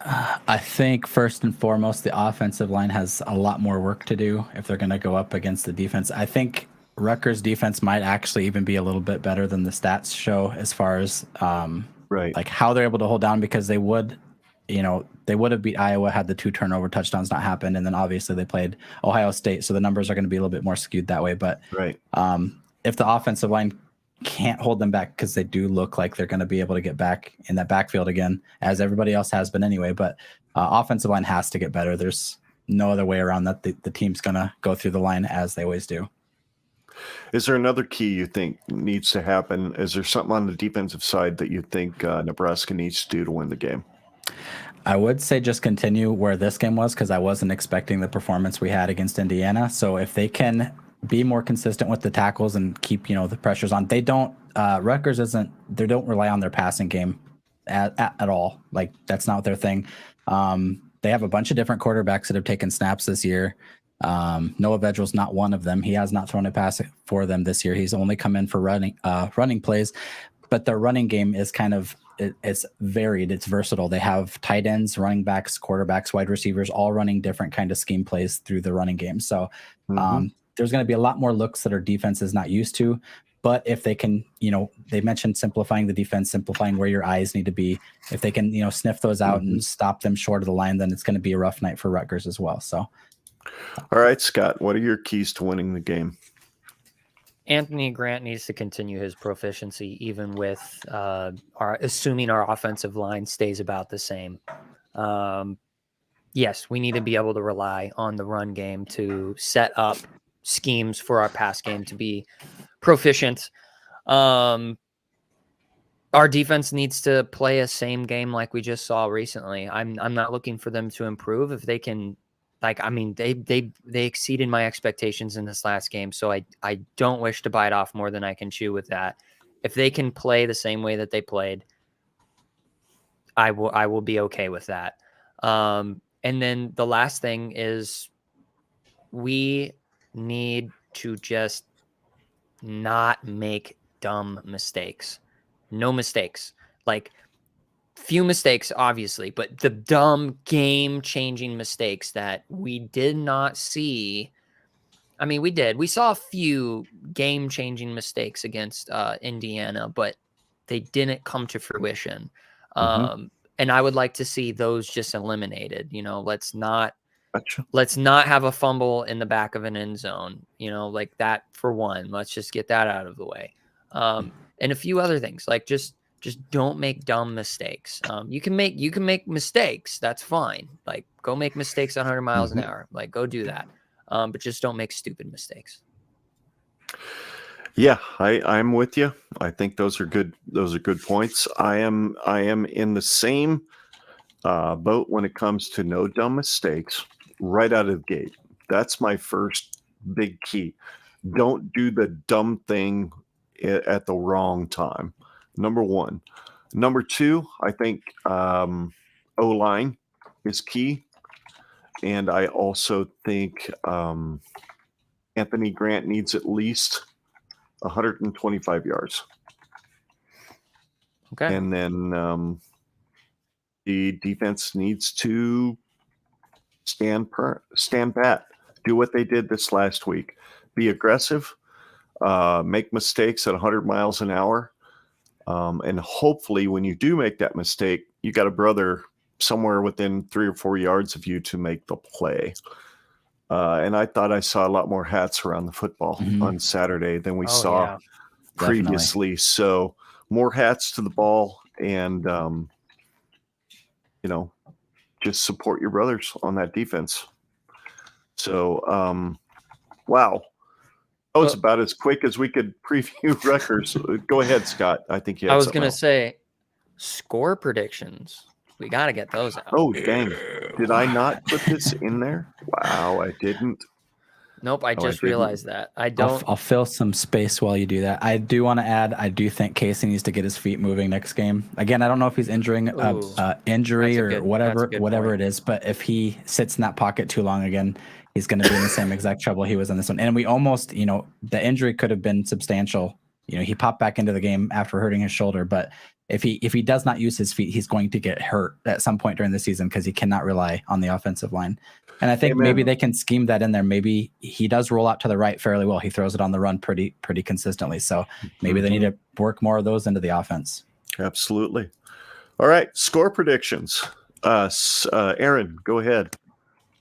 I think first and foremost, the offensive line has a lot more work to do if they're going to go up against the defense. I think Rutgers defense might actually even be a little bit better than the stats show as far as like how they're able to hold down, because they would have beat Iowa had the 2 turnover touchdowns not happened. And then obviously they played Ohio State. So the numbers are going to be a little bit more skewed that way. But if the offensive line can't hold them back, because they do look like they're going to be able to get back in that backfield again, as everybody else has been anyway. But offensive line has to get better. There's no other way around that. The team's going to go through the line as they always do. Is there another key you think needs to happen? Is there something on the defensive side that you think Nebraska needs to do to win the game? I would say just continue where this game was, because I wasn't expecting the performance we had against Indiana. So if they can be more consistent with the tackles and keep, the pressures on, they don't, Rutgers they don't rely on their passing game at all. Like, that's not their thing. They have a bunch of different quarterbacks that have taken snaps this year. Noah Vedril's not one of them. He has not thrown a pass for them this year. He's only come in for running plays, but their running game is it's varied. It's versatile. They have tight ends, running backs, quarterbacks, wide receivers, all running different kind of scheme plays through the running game. So there's going to be a lot more looks that our defense is not used to. But if they can, they mentioned simplifying the defense, simplifying where your eyes need to be. If they can, sniff those out and stop them short of the line, then it's going to be a rough night for Rutgers as well. So, all right, Scott, what are your keys to winning the game? Anthony Grant needs to continue his proficiency, even with assuming our offensive line stays about the same. Yes, we need to be able to rely on the run game to set up schemes for our pass game to be proficient. Our defense needs to play a same game like we just saw recently. I'm not looking for them to improve. If they can, they exceeded my expectations in this last game, so I don't wish to bite off more than I can chew with that. If they can play the same way that they played, I will be okay with that. And then the last thing is we need to just not make dumb mistakes. No mistakes. Like, few mistakes, obviously, but the dumb game-changing mistakes that we did not see. I mean, we did. We saw a few game-changing mistakes against Indiana, but they didn't come to fruition. And I would like to see those just eliminated. Let's not have a fumble in the back of an end zone. Like that for one. Let's just get that out of the way. And a few other things, like just don't make dumb mistakes. You can make mistakes. That's fine. Like, go make mistakes at 100 miles an hour. Like, go do that. But just don't make stupid mistakes. Yeah, I'm with you. I think those are good points. I am in the same boat when it comes to no dumb mistakes right out of the gate. That's my first big key. Don't do the dumb thing at the wrong time. Number one. Number two, I think O-line is key. And I also think Anthony Grant needs at least 125 yards. Okay. And then the defense needs to stand pat. Do what they did this last week. Be aggressive. Make mistakes at 100 miles an hour. And hopefully when you do make that mistake, you got a brother somewhere within 3 or 4 yards of you to make the play. And I thought I saw a lot more hats around the football on Saturday than we saw previously. So more hats to the ball, and just support your brothers on that defense. So, wow. That was about as quick as we could preview Rutgers. Go ahead, Scott. I think you had I was something going to else. say score predictions. We got to get those out. Oh, dang. Did I not put this in there? Wow, I didn't. Nope, I just realized that. I don't. I'll fill some space while you do that. I do want to add, I do think Casey needs to get his feet moving next game. Again, I don't know if he's injuring injury or whatever it is, but if he sits in that pocket too long again, he's going to be in the same exact trouble he was in this one. And we almost, the injury could have been substantial. He popped back into the game after hurting his shoulder, but if he does not use his feet, he's going to get hurt at some point during the season because he cannot rely on the offensive line. And I think maybe they can scheme that in there. Maybe he does roll out to the right fairly well. He throws it on the run pretty consistently. So maybe they need to work more of those into the offense. Absolutely. All right, score predictions. Aaron, go ahead.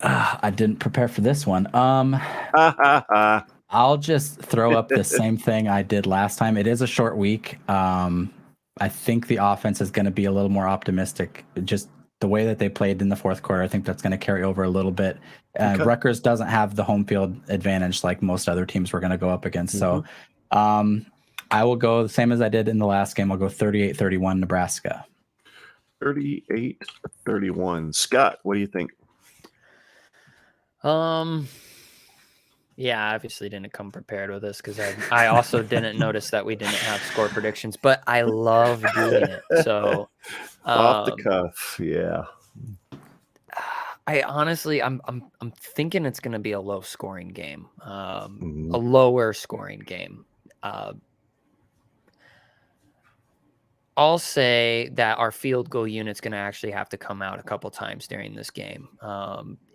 I didn't prepare for this one. I'll just throw up the same thing I did last time. It is a short week. I think the offense is going to be a little more optimistic. Just the way that they played in the fourth quarter, I think that's going to carry over a little bit. Okay. Rutgers doesn't have the home field advantage like most other teams we're going to go up against. So I will go the same as I did in the last game. I'll go 38-31 Nebraska. 38-31. Scott, what do you think? Yeah, I obviously didn't come prepared with this because I also didn't notice that we didn't have score predictions, but I love doing it. So off the cuff, yeah. I honestly, I'm thinking it's going to be a low scoring game, a lower scoring game. I'll say that our field goal unit's going to actually have to come out a couple times during this game,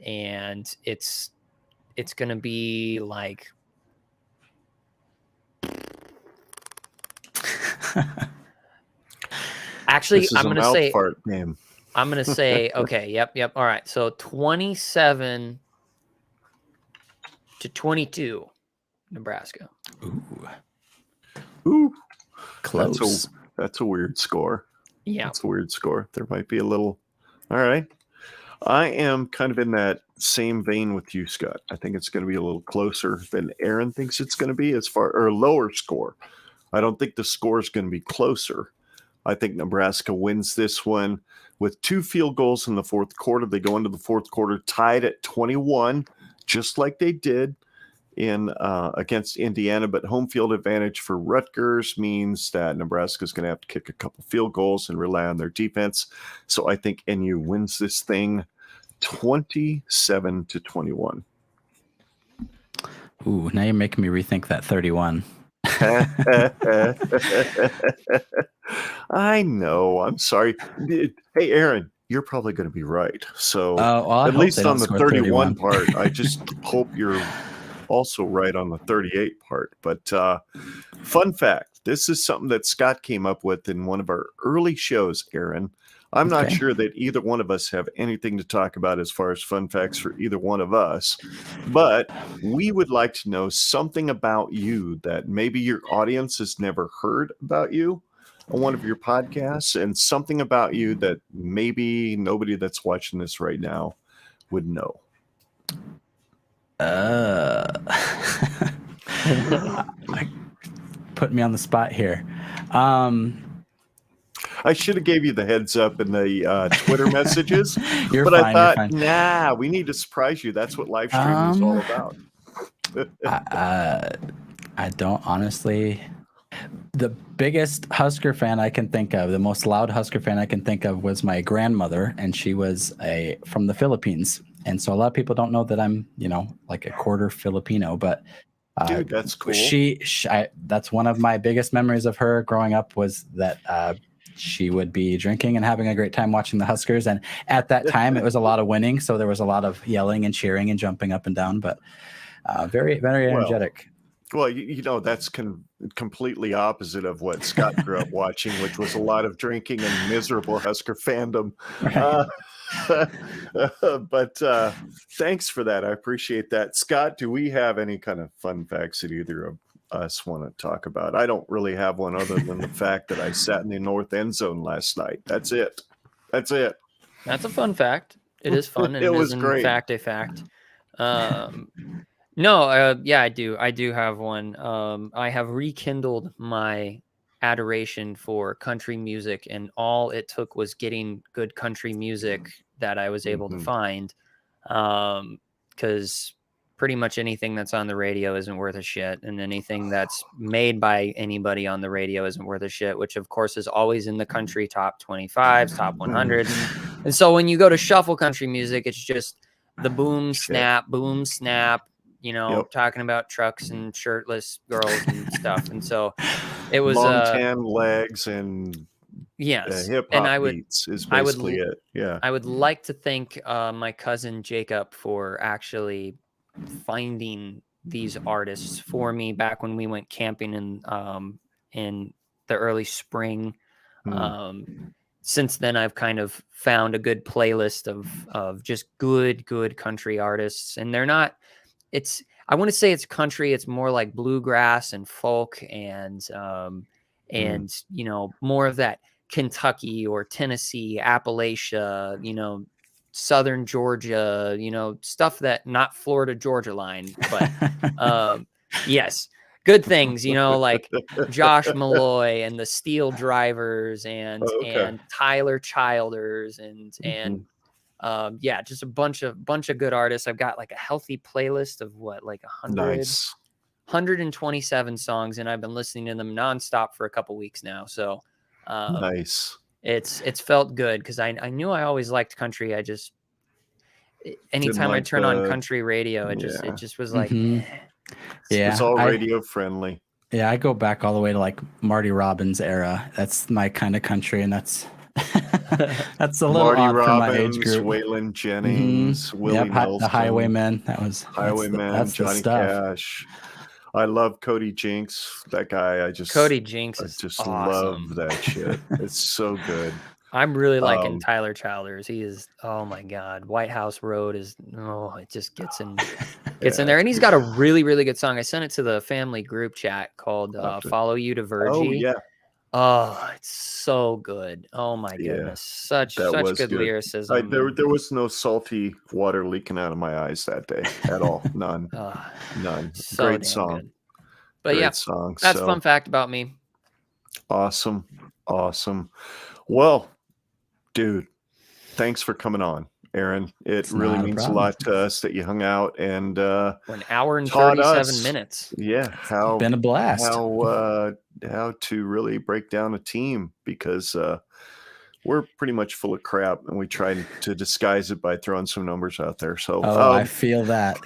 and it's going to be like actually I'm going to say okay, yep. All right. So 27-22 Nebraska. Ooh. Close. That's a weird score. Yeah. That's a weird score. There might be a little. All right. I am kind of in that same vein with you, Scott. I think it's going to be a little closer than Aaron thinks it's going to be or lower score. I don't think the score is going to be closer. I think Nebraska wins this one with 2 field goals in the fourth quarter. They go into the fourth quarter tied at 21, just like they did in against Indiana. But home field advantage for Rutgers means that Nebraska is going to have to kick a couple field goals and rely on their defense. So I think NU wins this thing 27-21. Ooh, now you're making me rethink that 31. I know. I'm sorry. Hey, Aaron, you're probably going to be right. So at least on the 31 part, I just hope you're also right on the 38 part. But fun fact, this is something that Scott came up with in one of our early shows, Aaron. I'm not sure that either one of us have anything to talk about as far as fun facts for either one of us, but we would like to know something about you that maybe your audience has never heard about you on one of your podcasts, and something about you that maybe nobody that's watching this right now would know. Put me on the spot here. I should have gave you the heads up in the Twitter messages, but fine, I thought, we need to surprise you. That's what live streaming is all about. I don't honestly. The biggest Husker fan I can think of, the most loud Husker fan I can think of, was my grandmother, and she was from the Philippines. And so a lot of people don't know that I'm, like a quarter Filipino, but dude, that's cool. That's one of my biggest memories of her growing up, was that she would be drinking and having a great time watching the Huskers. And at that time, it was a lot of winning. So there was a lot of yelling and cheering and jumping up and down, but very, very energetic. Well, that's completely opposite of what Scott grew up watching, which was a lot of drinking and miserable Husker fandom. But thanks for that. I appreciate that. Scott, do we have any kind of fun facts that either of us want to talk about? I don't really have one other than the fact that I sat in the north end zone last night. That's it. That's a fun fact. It is fun. And It was is in great. fact a fact. No, yeah, I do have one. I have rekindled my adoration for country music, and all it took was getting good country music that I was able to find. Because pretty much anything that's on the radio isn't worth a shit, and anything that's made by anybody on the radio isn't worth a shit, which of course is always in the country top 25s, top 100s. And so when you go to shuffle country music, it's just the boom, snap, talking about trucks and shirtless girls and stuff. And so it was long tan legs and hip hop beats is basically it. Yeah. I would like to thank my cousin Jacob for actually finding these artists for me back when we went camping in the early spring. Since then, I've kind of found a good playlist of just good country artists, and they're not. I want to say it's country. It's more like bluegrass and folk, and more of that Kentucky or Tennessee, Appalachia, Southern Georgia, stuff that not Florida Georgia line, but yes. Good things, like Josh Malloy and the Steel Drivers and Tyler Childers and just a bunch of good artists. I've got like a healthy playlist of 127 songs, and I've been listening to them nonstop for a couple weeks now. So nice. It's felt good because I knew I always liked country. I just anytime I turn on country radio, it just was like. Yeah, it's all radio friendly. Yeah, I go back all the way to like Marty Robbins era. That's my kind of country, and that's a little Marty odd Robbins, for my age group. Waylon Jennings, Willie Nelson, the Highwaymen. That's Johnny Cash. I love Cody Jinks. That guy, Cody Jinks is just awesome. love that shit. It's so good. I'm really liking Tyler Childers. He is, oh my God. White House Road it just gets in there. And he's got a really, really good song. I sent it to the family group chat called Follow You to Virgie. Oh, yeah. Oh, it's so good. Oh my goodness. Such good lyricism. There was no salty water leaking out of my eyes that day at all. None. None. So great song. Good. But great song. That's a fun fact about me. Awesome. Well, dude, thanks for coming on, Aaron. It really means a lot to us that you hung out and for an hour and 37 minutes. Yeah, it's been a blast. How to really break down a team, because we're pretty much full of crap, and we tried to disguise it by throwing some numbers out there. So I feel that.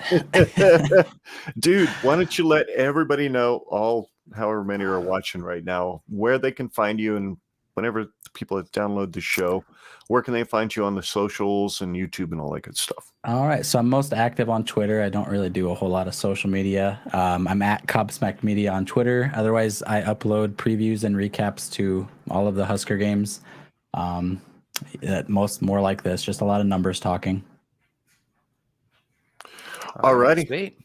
Dude, why don't you let everybody know, however many are watching right now, where they can find you, and whenever people download the show, where can they find you on the socials and YouTube and all that good stuff? All right. So I'm most active on Twitter. I don't really do a whole lot of social media. I'm at Cobsmacked Media on Twitter. Otherwise, I upload previews and recaps to all of the Husker games. More like this, just a lot of numbers talking. All righty. Sweet.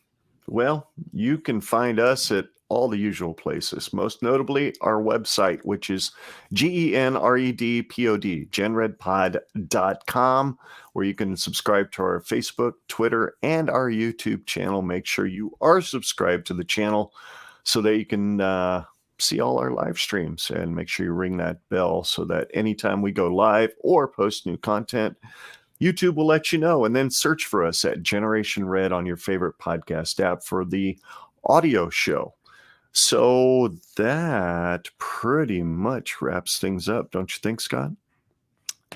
Well, you can find us at all the usual places, most notably our website, which is GENREDPOD, genredpod.com, where you can subscribe to our Facebook, Twitter, and our YouTube channel. Make sure you are subscribed to the channel so that you can see all our live streams, and make sure you ring that bell so that anytime we go live or post new content, YouTube will let you know. And then search for us at Generation Red on your favorite podcast app for the audio show. So that pretty much wraps things up, don't you think, Scott?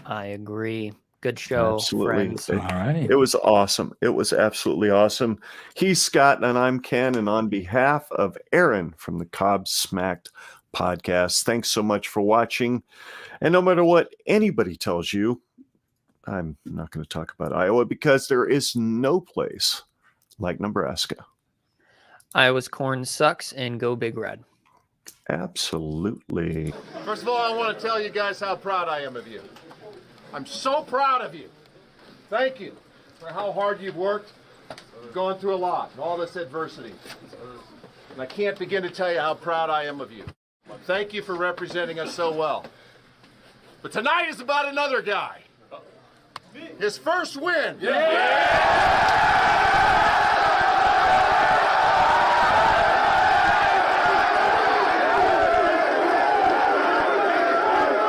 I agree. Good show, Absolutely. friends. All right. It was awesome. It was absolutely awesome. He's Scott, and I'm Ken, and on behalf of Aaron from the Cobsmacked Podcast, thanks so much for watching. And no matter what anybody tells you, I'm not going to talk about Iowa, because there is no place like Nebraska. Iowa's corn sucks, and go Big Red. Absolutely. First of all, I want to tell you guys how proud I am of you. I'm so proud of you. Thank you for how hard you've worked. You've gone through a lot and all this adversity. And I can't begin to tell you how proud I am of you. Thank you for representing us so well. But tonight is about another guy. His first win. Yeah!